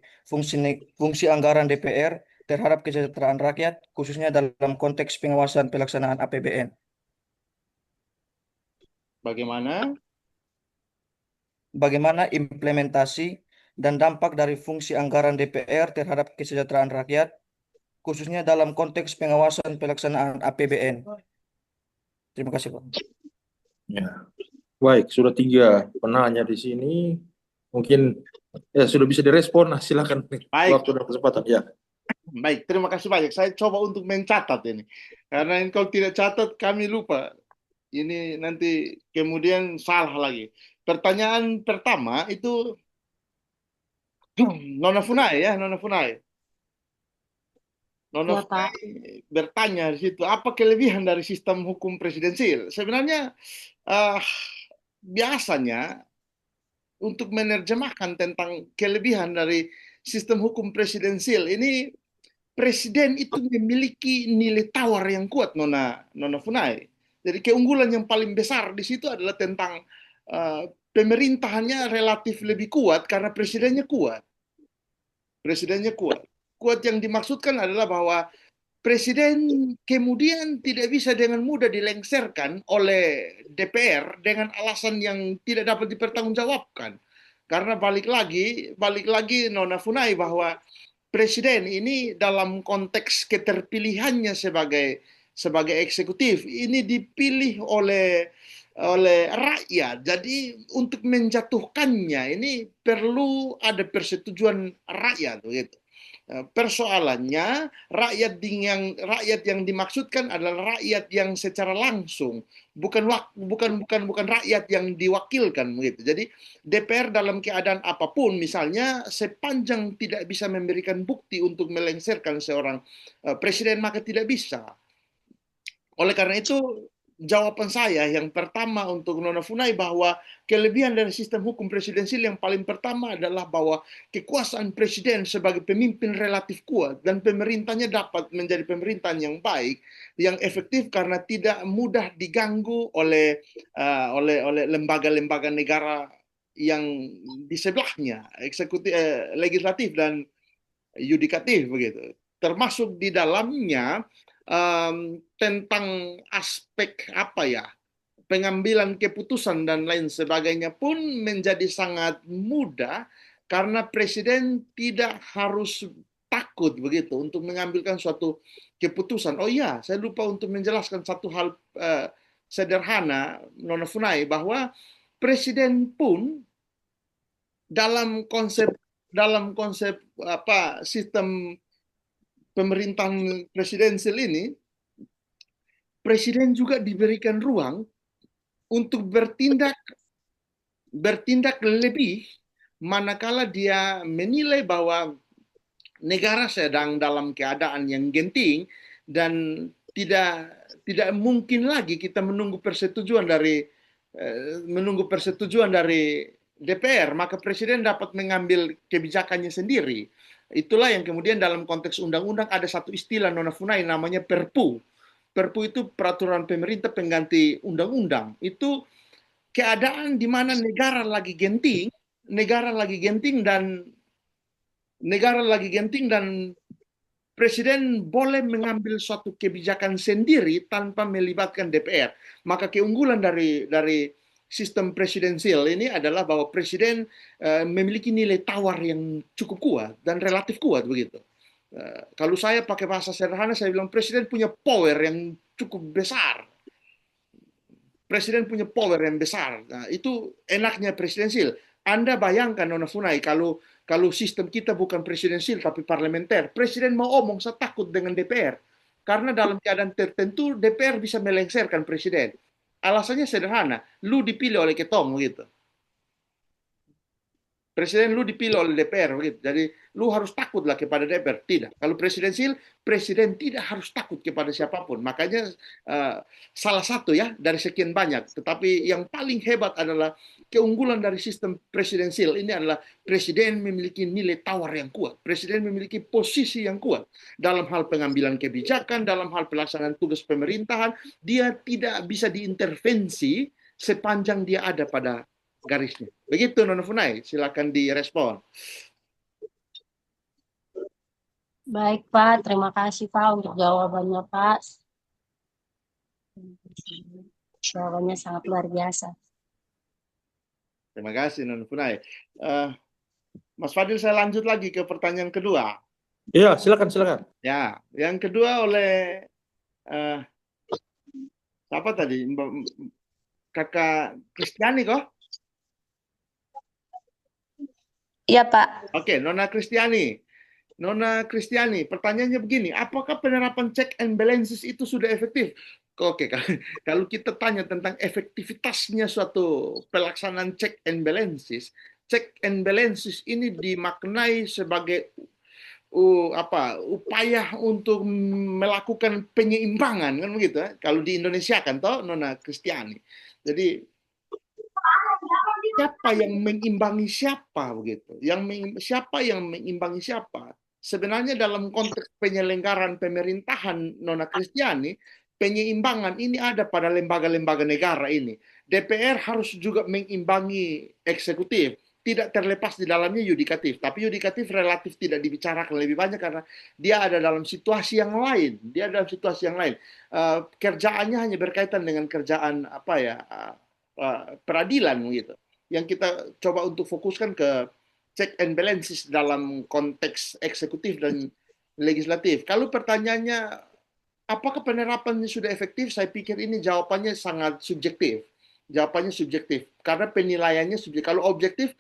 fungsi anggaran DPR terhadap kesejahteraan rakyat, khususnya dalam konteks pengawasan pelaksanaan APBN? Bagaimana implementasi dan dampak dari fungsi anggaran DPR terhadap kesejahteraan rakyat, khususnya dalam konteks pengawasan pelaksanaan APBN? Terima kasih, Pak. Ya. Baik, sudah 3 penanya di sini. Mungkin ya sudah bisa direspon. Nah, silakan Baik. waktu dan kesempatan. Ya. Baik, terima kasih banyak. Saya coba untuk mencatat ini. Karena kalau tidak catat, kami lupa. Ini nanti kemudian salah lagi. Pertanyaan pertama itu Nona Funai ya, Nona Funai. Nona Ya, Pak. Funai bertanya di situ, apa kelebihan dari sistem hukum presidensil? Sebenarnya biasanya untuk menerjemahkan tentang kelebihan dari sistem hukum presidensil ini, presiden itu memiliki nilai tawar yang kuat, Nona Funai. Jadi keunggulan yang paling besar di situ adalah tentang pemerintahannya relatif lebih kuat karena presidennya kuat. Presidennya kuat. Kuat yang dimaksudkan adalah bahwa presiden kemudian tidak bisa dengan mudah dilengsarkan oleh DPR dengan alasan yang tidak dapat dipertanggungjawabkan. Karena balik lagi Nona Funai bahwa presiden ini dalam konteks keterpilihannya sebagai eksekutif ini dipilih oleh rakyat. Jadi untuk menjatuhkannya ini perlu ada persetujuan rakyat begitu. Persoalannya rakyat yang dimaksudkan adalah rakyat yang secara langsung, bukan rakyat yang diwakilkan begitu. Jadi DPR dalam keadaan apapun, misalnya sepanjang tidak bisa memberikan bukti untuk melengsarkan seorang presiden, maka tidak bisa. Oleh karena itu, jawaban saya yang pertama untuk Nona Funai bahwa kelebihan dari sistem hukum presidensil yang paling pertama adalah bahwa kekuasaan presiden sebagai pemimpin relatif kuat dan pemerintahnya dapat menjadi pemerintahan yang baik, yang efektif karena tidak mudah diganggu oleh lembaga-lembaga negara yang di sebelahnya, eksekutif, legislatif dan yudikatif begitu. Termasuk di dalamnya tentang aspek pengambilan keputusan dan lain sebagainya pun menjadi sangat mudah karena presiden tidak harus takut begitu untuk mengambilkan suatu keputusan. Oh iya, saya lupa untuk menjelaskan satu hal sederhana, Nona Funai, bahwa presiden pun dalam konsep sistem pemerintahan presidensial ini, presiden juga diberikan ruang untuk bertindak lebih manakala dia menilai bahwa negara sedang dalam keadaan yang genting dan tidak mungkin lagi kita menunggu persetujuan dari DPR, maka presiden dapat mengambil kebijakannya sendiri. Itulah yang kemudian dalam konteks undang-undang ada satu istilah Nona Funai namanya Perpu. Perpu itu peraturan pemerintah pengganti undang-undang. Itu keadaan di mana negara lagi genting dan presiden boleh mengambil suatu kebijakan sendiri tanpa melibatkan DPR. Maka keunggulan dari sistem presidensial ini adalah bahwa presiden memiliki nilai tawar yang cukup kuat dan relatif kuat begitu. Kalau saya pakai bahasa sederhana, saya bilang presiden punya power yang cukup besar. Presiden punya power yang besar. Nah, itu enaknya presidensial. Anda bayangkan, Nona Funai, kalau sistem kita bukan presidensial tapi parlementer, presiden mau omong, saya takut dengan DPR. Karena dalam keadaan tertentu, DPR bisa melengsarkan presiden. Alasannya sederhana, lu dipilih oleh ketong gitu. Presiden lu dipilih oleh DPR gitu. Jadi lu harus takutlah kepada DPR. Tidak. Kalau presidensil, presiden tidak harus takut kepada siapapun. Makanya salah satu ya dari sekian banyak. Tetapi yang paling hebat adalah keunggulan dari sistem presidensil ini adalah presiden memiliki nilai tawar yang kuat. Presiden memiliki posisi yang kuat dalam hal pengambilan kebijakan, dalam hal pelaksanaan tugas pemerintahan. Dia tidak bisa diintervensi sepanjang dia ada pada garisnya. Begitu Nona Funai, silakan direspon. Baik Pak, terima kasih Pak untuk jawabannya Pak. Jawabannya sangat luar biasa. Terima kasih Nona Funai. Mas Fadil, saya lanjut lagi ke pertanyaan kedua. Ya, silakan. Ya, yang kedua oleh siapa tadi? Kakak Kristiani kok? Iya, Pak. Oke, Nona Kristiani. Nona Kristiani, pertanyaannya begini, apakah penerapan check and balances itu sudah efektif? Oke, kalau kita tanya tentang efektivitasnya suatu pelaksanaan check and balances ini dimaknai sebagai upaya untuk melakukan penyeimbangan, kan begitu ya? Kalau di Indonesia kan toh Nona Kristiani. Jadi siapa yang mengimbangi siapa begitu? Siapa yang mengimbangi siapa? Sebenarnya dalam konteks penyelenggaraan pemerintahan Nona Kristiani, penyeimbangan ini ada pada lembaga-lembaga negara ini. DPR harus juga mengimbangi eksekutif. Tidak terlepas di dalamnya yudikatif. Tapi yudikatif relatif tidak dibicarakan lebih banyak karena dia ada dalam situasi yang lain. Kerjaannya hanya berkaitan dengan kerjaan peradilan gitu. Yang kita coba untuk fokuskan ke check and balances dalam konteks eksekutif dan legislatif. Kalau pertanyaannya, apakah penerapannya sudah efektif? Saya pikir ini jawabannya sangat subjektif. Karena penilaiannya subjektif. Kalau objektif,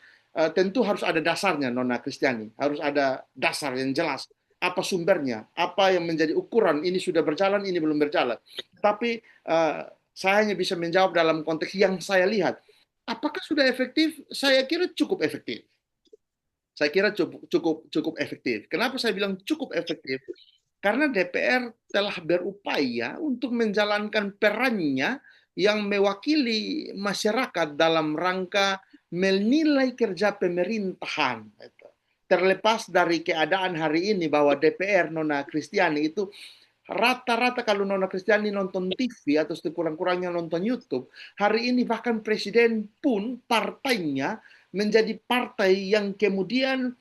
tentu harus ada dasarnya, Nona Kristiani. Harus ada dasar yang jelas. Apa sumbernya? Apa yang menjadi ukuran? Ini sudah berjalan, ini belum berjalan. Tapi saya hanya bisa menjawab dalam konteks yang saya lihat. Apakah sudah efektif? Saya kira cukup efektif. Cukup efektif. Kenapa saya bilang cukup efektif? Karena DPR telah berupaya untuk menjalankan perannya yang mewakili masyarakat dalam rangka menilai kerja pemerintahan. Terlepas dari keadaan hari ini bahwa DPR Nona Kristiani itu rata-rata kalau Nona Kristiani nonton TV atau sekurang-kurangnya nonton YouTube, hari ini bahkan presiden pun partainya menjadi partai yang kemudian,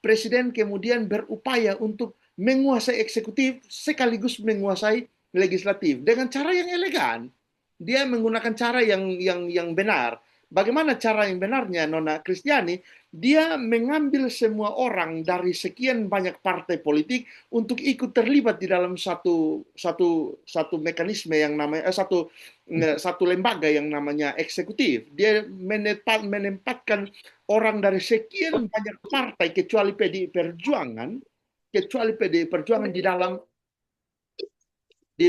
presiden kemudian berupaya untuk menguasai eksekutif sekaligus menguasai legislatif dengan cara yang elegan. Dia menggunakan cara yang benar. Bagaimana cara yang benarnya Nona Kristiani? Dia mengambil semua orang dari sekian banyak partai politik untuk ikut terlibat di dalam satu mekanisme yang namanya satu lembaga yang namanya eksekutif. Dia menempatkan orang dari sekian banyak partai kecuali PDI Perjuangan di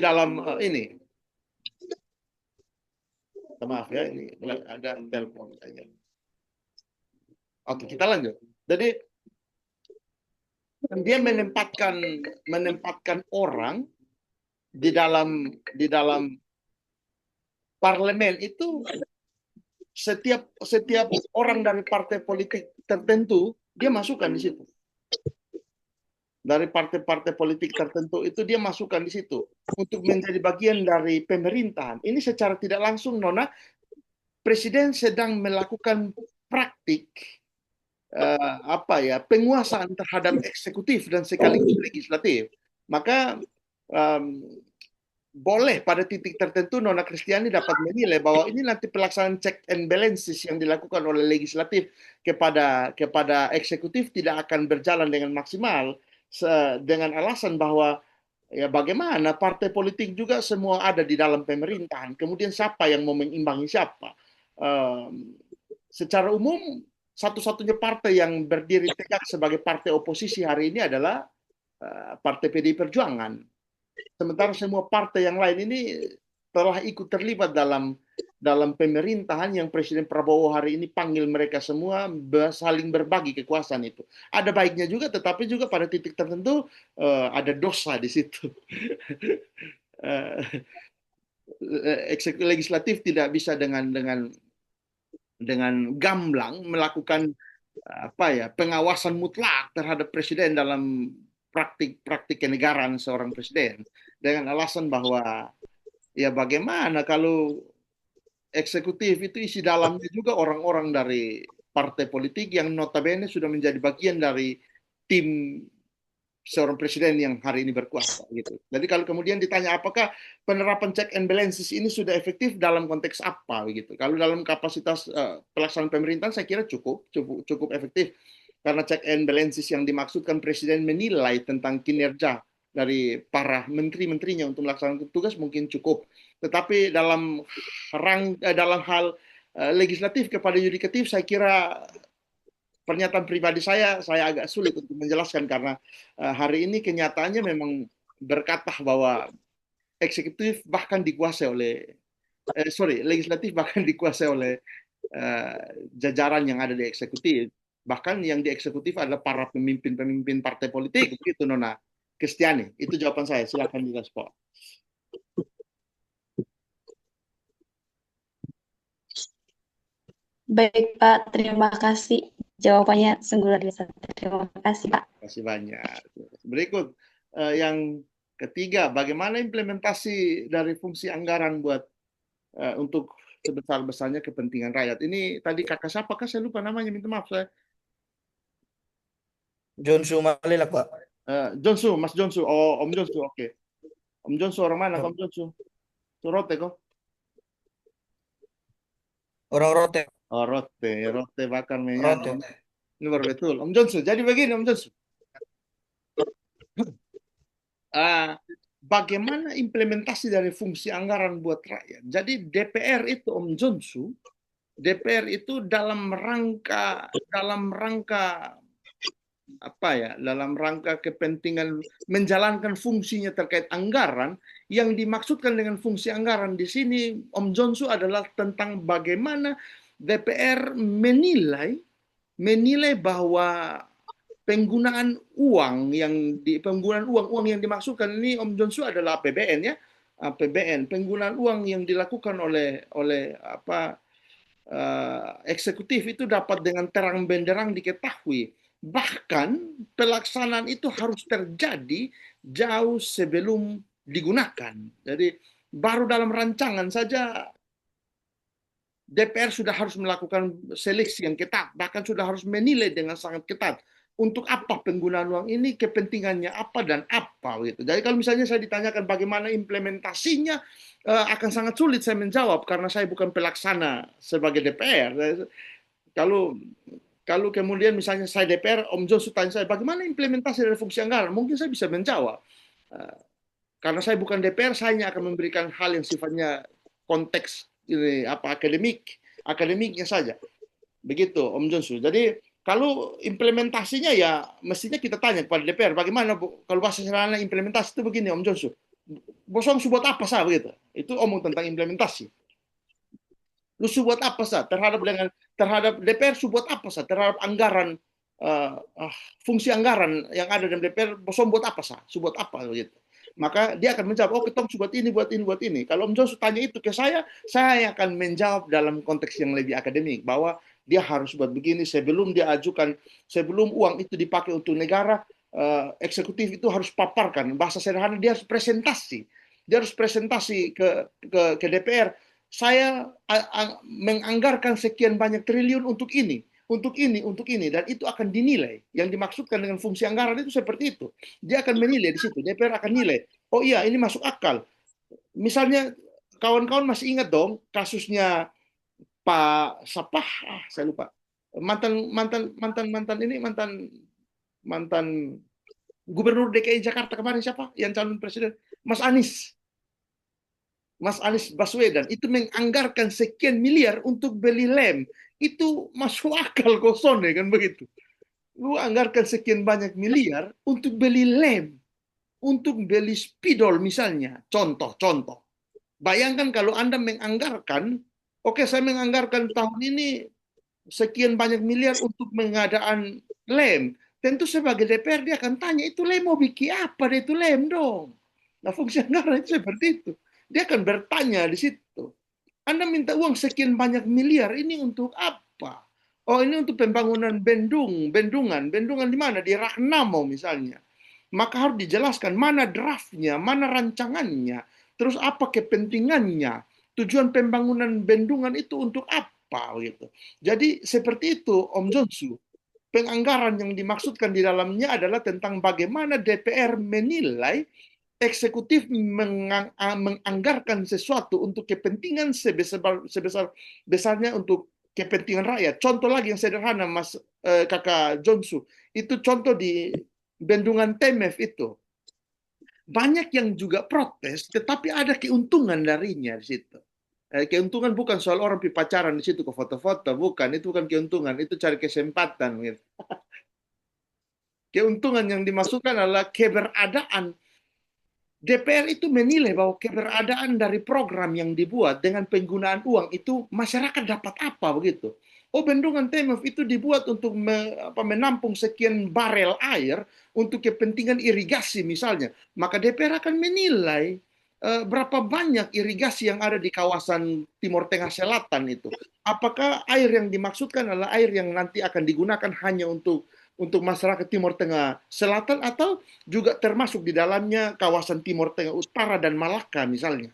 dalam ini. Maaf ya, ini ada telepon saja. Oke, kita lanjut. Jadi dia menempatkan orang di dalam parlemen itu setiap orang dari partai politik tertentu dia masukkan di situ. Dari partai-partai politik tertentu itu dia masukkan di situ untuk menjadi bagian dari pemerintahan. Ini secara tidak langsung Nona, presiden sedang melakukan praktik penguasaan terhadap eksekutif dan sekaligus legislatif. Maka boleh pada titik tertentu Nona Kristiani dapat menilai bahwa ini nanti pelaksanaan check and balances yang dilakukan oleh legislatif kepada eksekutif tidak akan berjalan dengan maksimal. Dengan alasan bahwa ya bagaimana partai politik juga semua ada di dalam pemerintahan. Kemudian siapa yang mau mengimbangi siapa? Secara umum satu-satunya partai yang berdiri tegak sebagai partai oposisi hari ini adalah Partai PDI Perjuangan. Sementara semua partai yang lain ini telah ikut terlibat dalam dalam pemerintahan yang Presiden Prabowo hari ini panggil mereka semua saling berbagi kekuasaan itu. Ada baiknya juga, tetapi juga pada titik tertentu ada dosa di situ. Eksekutif legislatif tidak bisa dengan gamblang melakukan pengawasan mutlak terhadap presiden dalam praktik kenegaraan seorang presiden dengan alasan bahwa ya bagaimana kalau eksekutif itu isi dalamnya juga orang-orang dari partai politik yang notabene sudah menjadi bagian dari tim seorang presiden yang hari ini berkuasa gitu. Jadi kalau kemudian ditanya apakah penerapan check and balances ini sudah efektif dalam konteks apa begitu. Kalau dalam kapasitas pelaksanaan pemerintahan saya kira cukup efektif karena check and balances yang dimaksudkan presiden menilai tentang kinerja dari para menteri-menterinya untuk melaksanakan tugas mungkin cukup. Tetapi dalam hal legislatif kepada yudikatif saya kira pernyataan pribadi saya agak sulit untuk menjelaskan karena hari ini kenyataannya memang berkata bahwa eksekutif bahkan dikuasai oleh legislatif bahkan dikuasai oleh jajaran yang ada di eksekutif. Bahkan yang di eksekutif adalah para pemimpin partai politik begitu Nona Kristiani. Itu jawaban saya. Silakan direspon. Baik Pak, terima kasih. Jawabannya sungguh luar biasa. Terima kasih Pak. Terima kasih banyak. Berikut yang ketiga, bagaimana implementasi dari fungsi anggaran buat untuk sebesar-besarnya kepentingan rakyat. Ini tadi kakak siapa? Saya lupa namanya, minta maaf saya. Jonsu Malilak, Pak. Jonsu, Mas Jonsu. Oh, Om Jonsu, oke. Om Jonsu orang mana, Om Jonsu? Rote kok? Orang Rote. Oh, Rote bakar minyak. Rote. Ini baru betul. Om Jonsu, jadi begini Om Jonsu. Bagaimana implementasi dari fungsi anggaran buat rakyat? Jadi DPR itu Om Jonsu, DPR itu dalam rangka kepentingan menjalankan fungsinya terkait anggaran. Yang dimaksudkan dengan fungsi anggaran di sini Om Jonsu adalah tentang bagaimana DPR menilai bahwa penggunaan uang yang dimaksudkan ini Om Jonsu adalah APBN ya. APBN, penggunaan uang yang dilakukan oleh eksekutif itu dapat dengan terang benderang diketahui. Bahkan pelaksanaan itu harus terjadi jauh sebelum digunakan. Jadi baru dalam rancangan saja DPR sudah harus melakukan seleksi yang ketat, bahkan sudah harus menilai dengan sangat ketat untuk apa penggunaan uang ini, kepentingannya apa dan apa gitu. Jadi kalau misalnya saya ditanyakan bagaimana implementasinya, akan sangat sulit saya menjawab karena saya bukan pelaksana sebagai DPR. Kalau kemudian misalnya saya DPR, Om Jonsu tanya saya bagaimana implementasi dari fungsi anggaran, mungkin saya bisa menjawab. Karena saya bukan DPR, saya hanya akan memberikan hal yang sifatnya konteks ini akademiknya saja. Begitu Om Jonsu. Jadi kalau implementasinya ya mestinya kita tanya kepada DPR bagaimana kalau bahasa sederhana implementasi itu begini Om Jonsu. Bosong buat apa sah begitu? Itu omong tentang implementasi. Lu buat apa sah terhadap DPR buat apa sah terhadap anggaran fungsi anggaran yang ada dalam DPR bosong buat apa sah? Buat apa begitu? Maka dia akan menjawab, oh ketong buat ini. Kalau Om Jonsu tanya itu ke saya akan menjawab dalam konteks yang lebih akademik bahwa dia harus buat begini sebelum dia ajukan, sebelum uang itu dipakai untuk negara, eksekutif itu harus paparkan. Bahasa sederhana dia harus presentasi. Dia harus presentasi ke DPR. Saya menganggarkan sekian banyak triliun untuk ini. Dan itu akan dinilai. Yang dimaksudkan dengan fungsi anggaran itu seperti itu. Dia akan menilai di situ. DPR akan nilai. Oh iya, ini masuk akal. Misalnya kawan-kawan masih ingat dong kasusnya Pak Sapah, saya lupa. Mantan Gubernur DKI Jakarta kemarin siapa? Yang calon presiden, Mas Anies Baswedan itu menganggarkan sekian miliar untuk beli lem. Itu masuk akal kosong kan begitu. Lu anggarkan sekian banyak miliar untuk beli lem, untuk beli spidol misalnya. Contoh. Bayangkan kalau Anda menganggarkan Oke, saya menganggarkan tahun ini sekian banyak miliar untuk pengadaan lem. Tentu sebagai DPR dia akan tanya, itu lem mau bikin apa deh itu lem dong. Nah, fungsi anggaran itu seperti itu. Dia akan bertanya di situ. Anda minta uang sekian banyak miliar, ini untuk apa? Oh, ini untuk pembangunan bendungan. Bendungan di mana? Di Ragnamo misalnya. Maka harus dijelaskan mana draftnya, mana rancangannya, terus apa kepentingannya, tujuan pembangunan bendungan itu untuk apa gitu. Jadi seperti itu Om Jonsu. Penganggaran yang dimaksudkan di dalamnya adalah tentang bagaimana DPR menilai eksekutif menganggarkan sesuatu untuk kepentingan sebesar-besarnya untuk kepentingan rakyat. Contoh lagi yang sederhana, Mas Kakak Jonsu, itu contoh di bendungan Temef itu. Banyak yang juga protes, tetapi ada keuntungan darinya di situ. Keuntungan bukan soal orang pacaran di situ ke foto-foto, bukan. Itu bukan keuntungan, itu cari kesempatan. Gitu. Keuntungan yang dimasukkan adalah keberadaan. DPR itu menilai bahwa keberadaan dari program yang dibuat dengan penggunaan uang itu masyarakat dapat apa begitu. Oh, bendungan Temef itu dibuat untuk menampung sekian barel air untuk kepentingan irigasi misalnya. Maka DPR akan menilai berapa banyak irigasi yang ada di kawasan Timur Tengah Selatan itu. Apakah air yang dimaksudkan adalah air yang nanti akan digunakan hanya untuk masyarakat Timur Tengah Selatan atau juga termasuk di dalamnya kawasan Timur Tengah Utara dan Malaka misalnya.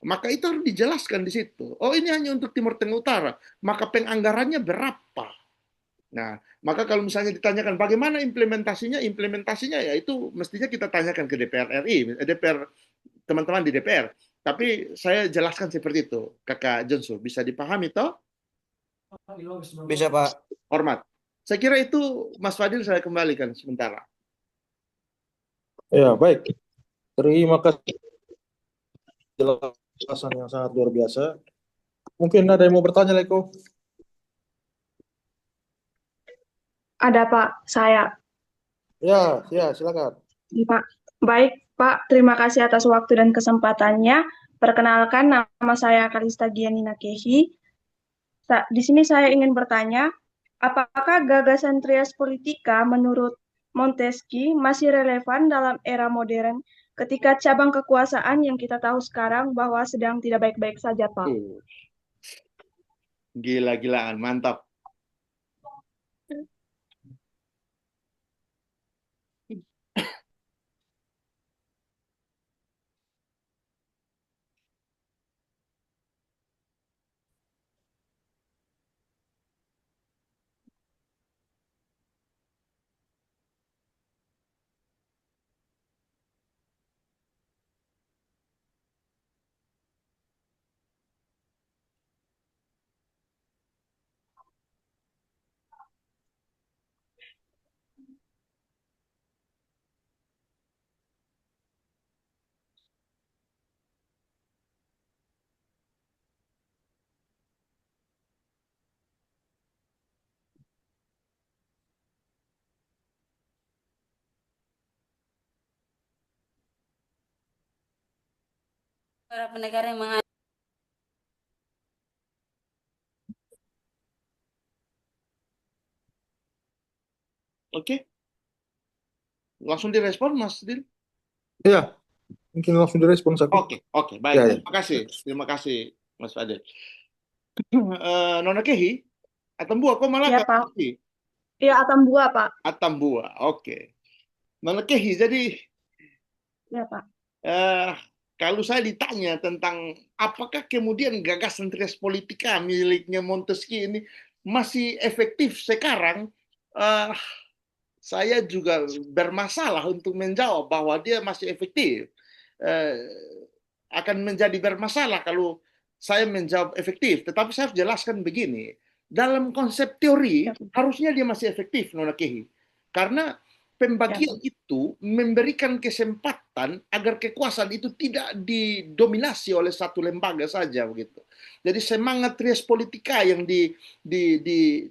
Maka itu harus dijelaskan di situ. Oh, ini hanya untuk Timur Tengah Utara. Maka penganggarannya berapa? Nah, maka kalau misalnya ditanyakan bagaimana implementasinya, ya itu mestinya kita tanyakan ke DPR RI, DPR, teman-teman di DPR. Tapi saya jelaskan seperti itu, Kakak Jonsu. Bisa dipahami toh? Bisa, Pak. Hormat. Saya kira itu Mas Fadil saya kembalikan sementara. Ya, baik. Terima kasih jelasan yang sangat luar biasa. Mungkin ada yang mau bertanya, Leko? Ada Pak, saya. Ya, silakan. Pak. Baik Pak, terima kasih atas waktu dan kesempatannya. Perkenalkan, nama saya Kalista Gianina Kehi. Di sini saya ingin bertanya, apakah gagasan trias politika menurut Montesquieu masih relevan dalam era modern ketika cabang kekuasaan yang kita tahu sekarang bahwa sedang tidak baik-baik saja, Pak? Gila-gilaan, mantap. Beberapa negara yang Oke. Langsung direspon, Mas Dil? Ya, mungkin langsung direspon satu. Oke, baik. Ya. Terima kasih, Mas Fadil. Nona Kehi, Atambua, kok malah Ya, Pak. Iya, Atambua, Pak. Atambua, oke. Nona Kehi, jadi Ya, Pak. kalau saya ditanya tentang apakah kemudian gagasan trias politika miliknya Montesquieu ini masih efektif sekarang, saya juga bermasalah untuk menjawab bahwa dia masih efektif. Akan menjadi bermasalah kalau saya menjawab efektif. Tetapi saya harus jelaskan begini. Dalam konsep teori, harusnya dia masih efektif, Nona Kehi. Karena pembagian itu memberikan kesempatan agar kekuasaan itu tidak didominasi oleh satu lembaga saja begitu. Jadi semangat trias politika yang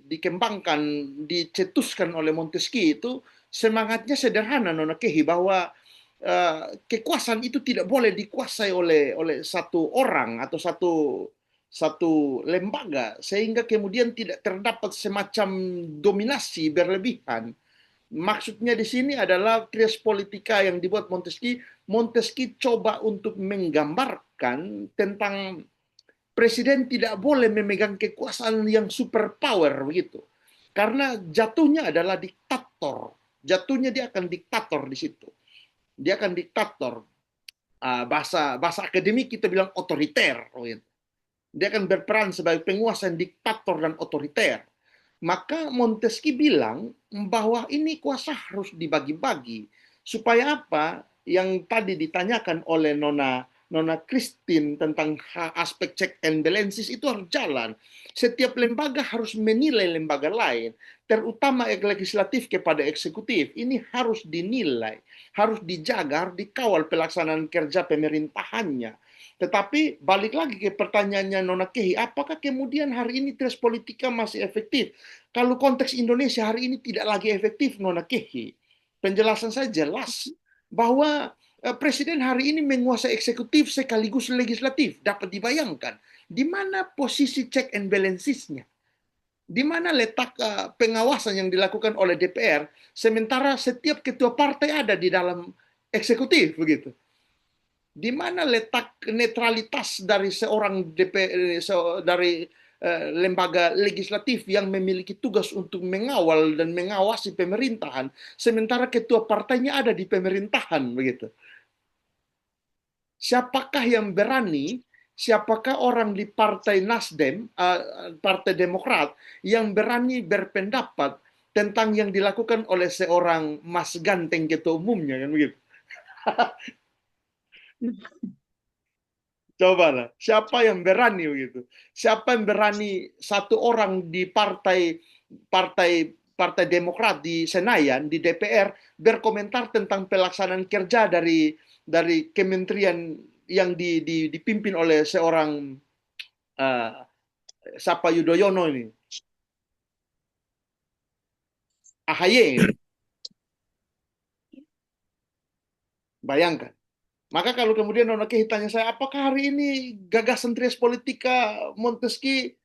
dikembangkan, dicetuskan oleh Montesquieu itu semangatnya sederhana, Nona Kehi, bahwa kekuasaan itu tidak boleh dikuasai oleh satu orang atau satu lembaga sehingga kemudian tidak terdapat semacam dominasi berlebihan. Maksudnya di sini adalah trias politika yang dibuat Montesquieu. Montesquieu coba untuk menggambarkan tentang presiden tidak boleh memegang kekuasaan yang superpower begitu. Karena jatuhnya adalah diktator. Jatuhnya dia akan diktator di situ. Dia akan diktator. Bahasa akademik kita bilang otoriter. Dia akan berperan sebagai penguasa yang diktator dan otoriter. Maka Montesquieu bilang bahwa ini kuasa harus dibagi-bagi. Supaya apa? Yang tadi ditanyakan oleh Nona Christine tentang aspek check and balances itu harus jalan. Setiap lembaga harus menilai lembaga lain, terutama legislatif kepada eksekutif. Ini harus dinilai, harus dijaga, harus dikawal pelaksanaan kerja pemerintahannya. Tetapi balik lagi ke pertanyaannya Nona Kehi, apakah kemudian hari ini trias politika masih efektif? Kalau konteks Indonesia hari ini tidak lagi efektif, Nona Kehi. Penjelasan saya jelas bahwa Presiden hari ini menguasai eksekutif sekaligus legislatif. Dapat dibayangkan di mana posisi check and balancesnya, di mana letak pengawasan yang dilakukan oleh DPR, sementara setiap ketua partai ada di dalam eksekutif begitu. Di mana letak netralitas dari seorang dari lembaga legislatif yang memiliki tugas untuk mengawal dan mengawasi pemerintahan, sementara ketua partainya ada di pemerintahan begitu. Siapakah yang berani? Siapakah orang di Partai Nasdem, Partai Demokrat, yang berani berpendapat tentang yang dilakukan oleh seorang Mas Ganteng ketua umumnya kan begitu? Cobalah, siapa yang berani begitu? Siapa yang berani satu orang di Partai Demokrat di Senayan, di DPR, berkomentar tentang pelaksanaan kerja dari kementerian yang dipimpin oleh seorang Sapa Yudhoyono ini, AHY. Bayangkan. Maka kalau kemudian Nona Kehi tanya saya, apakah hari ini gagasan trias politika Montesquieu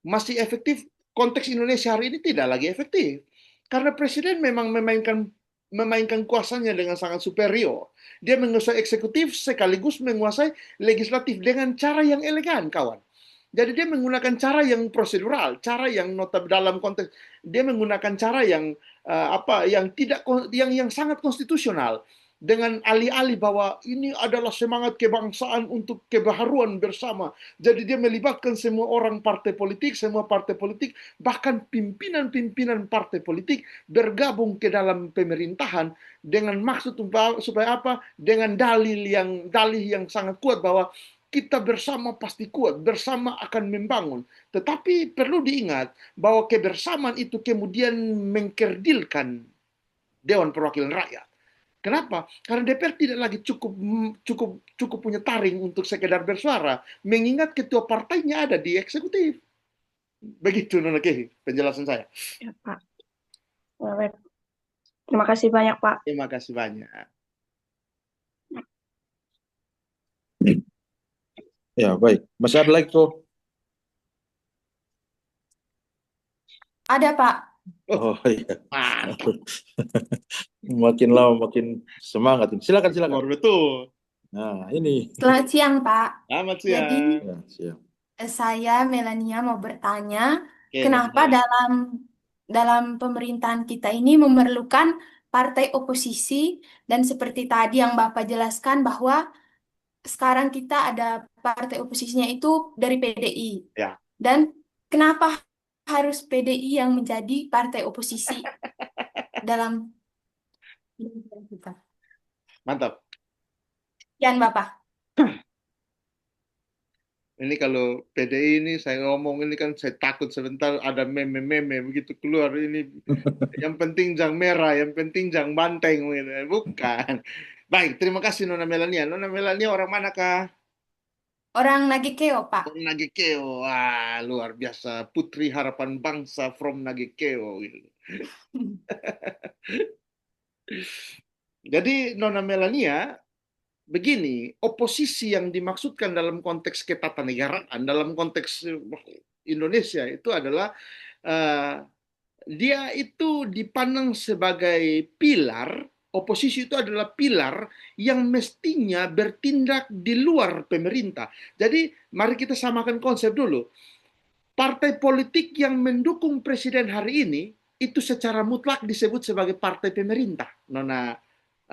masih efektif? Konteks Indonesia hari ini tidak lagi efektif. Karena presiden memang memainkan kuasanya dengan sangat superior. Dia menguasai eksekutif sekaligus menguasai legislatif dengan cara yang elegan, kawan. Jadi dia menggunakan cara yang prosedural, cara yang dalam konteks dia menggunakan cara yang yang sangat konstitusional, dengan alih-alih bahwa ini adalah semangat kebangsaan untuk kebaharuan bersama. Jadi dia melibatkan semua orang partai politik, semua partai politik, bahkan pimpinan-pimpinan partai politik bergabung ke dalam pemerintahan dengan maksud supaya apa? Dengan dalih yang sangat kuat bahwa kita bersama pasti kuat, bersama akan membangun. Tetapi perlu diingat bahwa kebersamaan itu kemudian mengkerdilkan Dewan Perwakilan Rakyat. Kenapa? Karena DPR tidak lagi cukup punya taring untuk sekedar bersuara, mengingat ketua partainya ada di eksekutif. Begitu Nona Kehi, penjelasan saya. Ya, Pak. Baik. Terima kasih banyak, Pak. Terima kasih banyak. Ya, baik. Masih ada lagi kok? Ada, Pak. Oh iya. Makin lama makin semangat. Silakan. Betul. Nah, ini. Selamat siang, Pak. Selamat siang. Jadi, Ya, siap. saya Melania mau bertanya, Oke, kenapa Melania. dalam pemerintahan kita ini memerlukan partai oposisi, dan seperti tadi yang Bapak jelaskan bahwa sekarang kita ada partai oposisinya itu dari PDI. Ya. Dan kenapa harus PDI yang menjadi partai oposisi dalam kita? Mantap. Sekian, Bapak. Ini kalau PDI ini saya ngomong ini kan saya takut sebentar ada meme-meme begitu keluar ini. Yang penting jang merah, yang penting jang banteng. Bukan. Baik, terima kasih Nona Melania. Nona Melania orang manakah? Orang Nagekeo, Pak. Orang Nagekeo. Wah, luar biasa. Putri harapan bangsa from Nagekeo. Gitu. Jadi Nona Melania, begini, oposisi yang dimaksudkan dalam konteks ketatanegaraan, dalam konteks Indonesia itu adalah dia itu dipandang sebagai pilar, oposisi itu adalah pilar yang mestinya bertindak di luar pemerintah. Jadi mari kita samakan konsep dulu. Partai politik yang mendukung presiden hari ini itu secara mutlak disebut sebagai partai pemerintah, Nona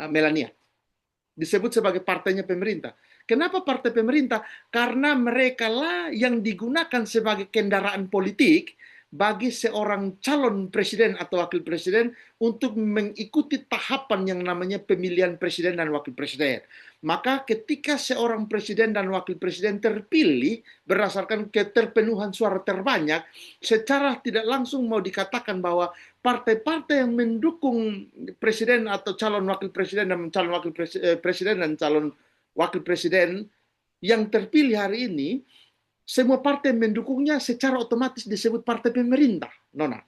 Melania. Disebut sebagai partainya pemerintah. Kenapa partai pemerintah? Karena mereka lah yang digunakan sebagai kendaraan politik bagi seorang calon presiden atau wakil presiden untuk mengikuti tahapan yang namanya pemilihan presiden dan wakil presiden. Maka ketika seorang presiden dan wakil presiden terpilih berdasarkan keterpenuhan suara terbanyak, secara tidak langsung mau dikatakan bahwa partai-partai yang mendukung presiden atau calon wakil presiden dan calon wakil presiden dan calon wakil presiden yang terpilih hari ini, semua partai yang mendukungnya secara otomatis disebut partai pemerintah, Nona.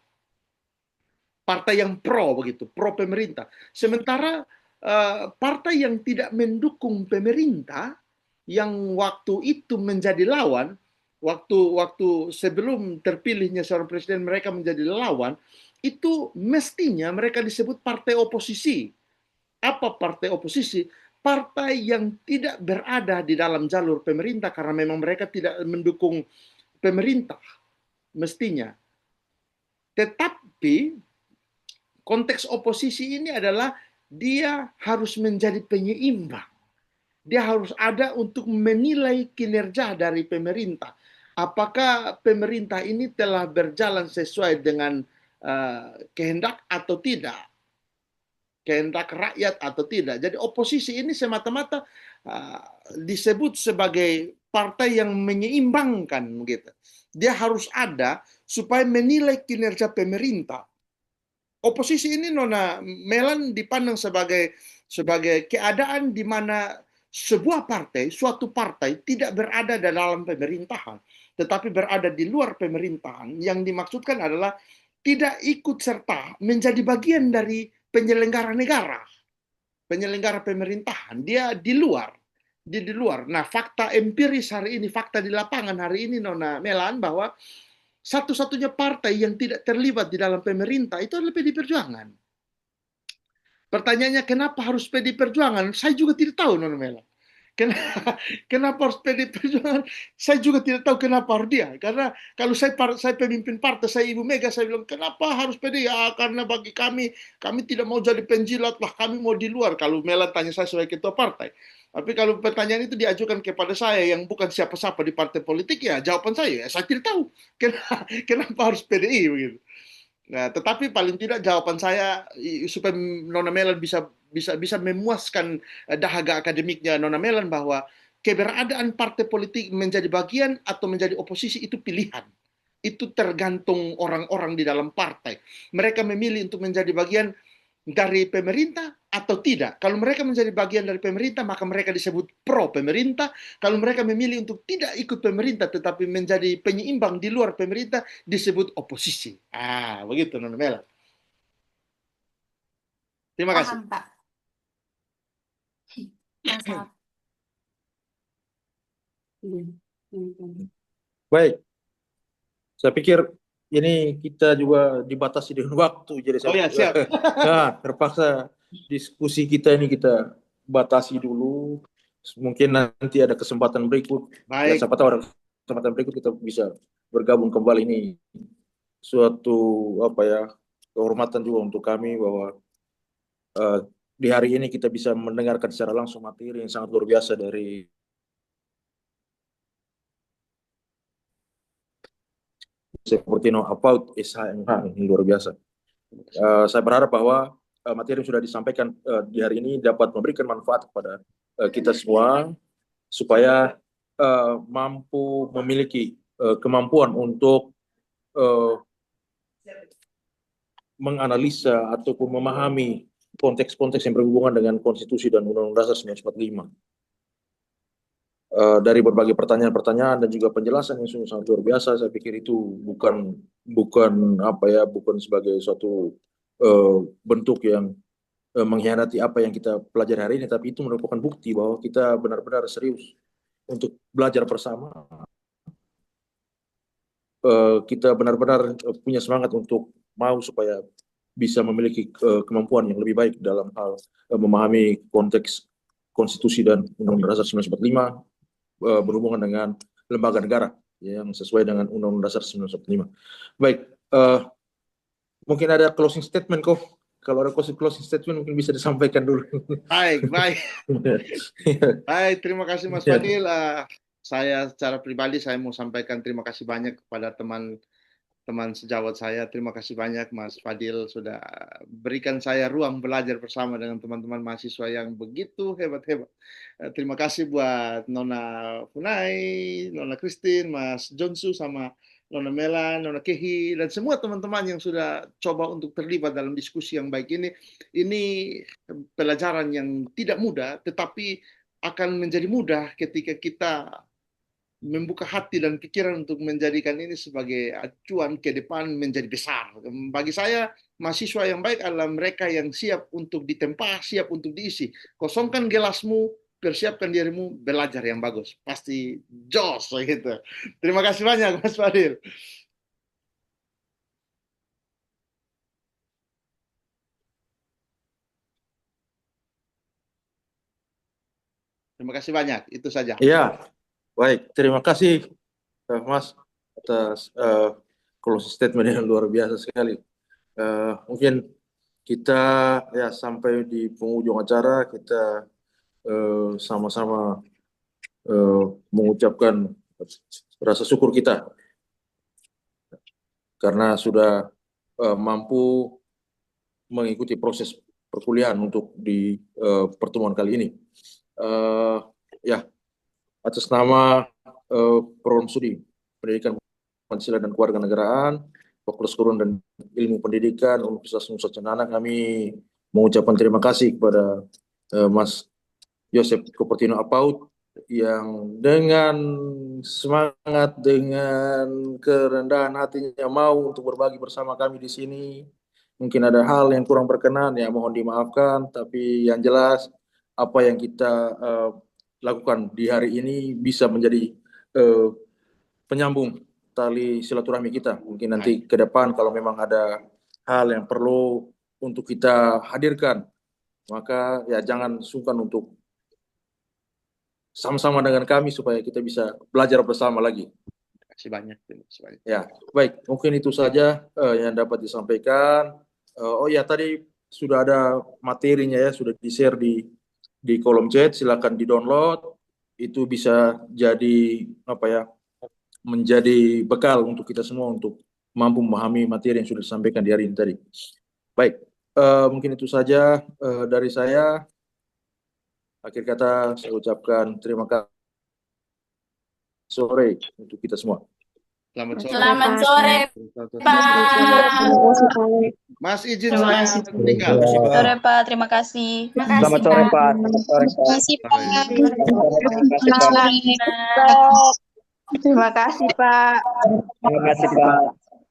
Partai yang pro begitu, pro pemerintah. Sementara partai yang tidak mendukung pemerintah, yang waktu itu menjadi lawan, waktu sebelum terpilihnya seorang presiden mereka menjadi lawan, itu mestinya mereka disebut partai oposisi. Apa partai oposisi? Partai yang tidak berada di dalam jalur pemerintah karena memang mereka tidak mendukung pemerintah mestinya. Tetapi konteks oposisi ini adalah dia harus menjadi penyeimbang. Dia harus ada untuk menilai kinerja dari pemerintah. Apakah pemerintah ini telah berjalan sesuai dengan kehendak atau tidak? Kehendak rakyat atau tidak. Jadi oposisi ini semata-mata disebut sebagai partai yang menyeimbangkan gitu. Dia harus ada supaya menilai kinerja pemerintah. Oposisi ini Nona Melan dipandang sebagai keadaan di mana sebuah partai, suatu partai tidak berada dalam pemerintahan, tetapi berada di luar pemerintahan. Yang dimaksudkan adalah tidak ikut serta menjadi bagian dari penyelenggara negara, penyelenggara pemerintahan. Dia di luar. Nah, fakta empiris hari ini, fakta di lapangan hari ini, Nona Melan, bahwa satu-satunya partai yang tidak terlibat di dalam pemerintah itu adalah PDI Perjuangan. Pertanyaannya, kenapa harus PDI Perjuangan? Saya juga tidak tahu, Nona Melan. Kenapa harus PDI Perjuangan? Saya juga tidak tahu kenapa harus dia. Karena kalau saya pemimpin partai, saya Ibu Mega, saya bilang, kenapa harus PDI? Ya, karena bagi kami tidak mau jadi penjilat lah, kami mau di luar. Kalau Melan tanya saya sebagai ketua partai. Tapi kalau pertanyaan itu diajukan kepada saya yang bukan siapa-siapa di partai politik, ya jawaban saya tidak tahu. Kenapa harus PDI begitu. Nah, tetapi paling tidak jawaban saya supaya Nona Melan bisa memuaskan dahaga akademiknya Nona Melan bahwa keberadaan partai politik menjadi bagian atau menjadi oposisi itu pilihan. Itu tergantung orang-orang di dalam partai. Mereka memilih untuk menjadi bagian dari pemerintah atau tidak. Kalau mereka menjadi bagian dari pemerintah, maka mereka disebut pro pemerintah. Kalau mereka memilih untuk tidak ikut pemerintah, tetapi menjadi penyeimbang di luar pemerintah, disebut oposisi. Begitu, Nona Melan. Terima kasih. Paham, Pak. Mantap. Baik, saya pikir ini kita juga dibatasi dengan waktu, jadi saya siap. terpaksa diskusi kita ini kita batasi dulu. Mungkin nanti ada kesempatan berikut. Ya, Baik. siapa tahu ada kesempatan berikut kita bisa bergabung kembali. Ini suatu kehormatan juga untuk kami bahwa di hari ini kita bisa mendengarkan secara langsung materi yang sangat luar biasa dari seperti about SHMH, ini luar biasa. Saya berharap bahwa materi yang sudah disampaikan di hari ini dapat memberikan manfaat kepada kita semua supaya mampu memiliki kemampuan untuk menganalisa ataupun memahami konteks-konteks yang berhubungan dengan konstitusi dan Undang-Undang Dasar 1945. Dari berbagai pertanyaan-pertanyaan dan juga penjelasan yang sungguh sangat luar biasa, saya pikir itu bukan sebagai suatu bentuk yang mengkhianati apa yang kita pelajari hari ini, tapi itu merupakan bukti bahwa kita benar-benar serius untuk belajar bersama. Kita benar-benar punya semangat untuk mau supaya bisa memiliki kemampuan yang lebih baik dalam hal memahami konteks konstitusi dan Undang-Undang Dasar 1945 berhubungan dengan lembaga negara yang sesuai dengan Undang-Undang Dasar 1945. Baik, mungkin ada closing statement kok. Kalau ada closing statement mungkin bisa disampaikan dulu. Baik. Baik, terima kasih Mas Fadil. Saya secara pribadi saya mau sampaikan terima kasih banyak kepada teman sejawat saya. Terima kasih banyak Mas Fadil sudah berikan saya ruang belajar bersama dengan teman-teman mahasiswa yang begitu hebat-hebat. Terima kasih buat Nona Funai, Nona Christine, Mas Jonsu, sama Nona Mela, Nona Kehi, dan semua teman-teman yang sudah coba untuk terlibat dalam diskusi yang baik ini. Ini pelajaran yang tidak mudah, tetapi akan menjadi mudah ketika kita membuka hati dan pikiran untuk menjadikan ini sebagai acuan ke depan menjadi besar. Bagi saya, mahasiswa yang baik adalah mereka yang siap untuk ditempa, siap untuk diisi. Kosongkan gelasmu, persiapkan dirimu, belajar yang bagus. Pasti jos gitu. Terima kasih banyak Mas Fadil. Terima kasih banyak, itu saja. Ya, baik. Terima kasih Mas atas closing statement yang luar biasa sekali. Mungkin kita ya sampai di penghujung acara, kita sama-sama mengucapkan rasa syukur kita karena sudah mampu mengikuti proses perkuliahan untuk di pertemuan kali ini. Ya, atas nama Program Studi Pendidikan Pancasila dan Kewarganegaraan, Fakultas Keguruan dan Ilmu Pendidikan Universitas Nusa Cendana, kami mengucapkan terima kasih kepada Mas Joseph Cupertino Apaut yang dengan semangat, dengan kerendahan hatinya mau untuk berbagi bersama kami di sini. Mungkin ada hal yang kurang berkenan, ya mohon dimaafkan, tapi yang jelas apa yang kita lakukan di hari ini bisa menjadi penyambung tali silaturahmi kita. Mungkin nanti ke depan kalau memang ada hal yang perlu untuk kita hadirkan, maka ya jangan sungkan untuk sama-sama dengan kami supaya kita bisa belajar bersama lagi. Terima kasih banyak. Ya, baik. Mungkin itu saja yang dapat disampaikan. Oh ya, tadi sudah ada materinya ya, sudah di-share di kolom chat. Silakan di-download. Itu bisa jadi menjadi bekal untuk kita semua untuk mampu memahami materi yang sudah disampaikan di hari ini tadi. Baik, mungkin itu saja dari saya. Akhir kata saya ucapkan terima kasih sore untuk kita semua. Selamat sore, Pak. Mas izin saya tinggal. Sore Pak, terima kasih. Selamat sore Pak. Terima kasih Pak. Terima kasih Pak. Terima kasih Pak.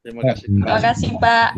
Terima kasih. Terima kasih Pak.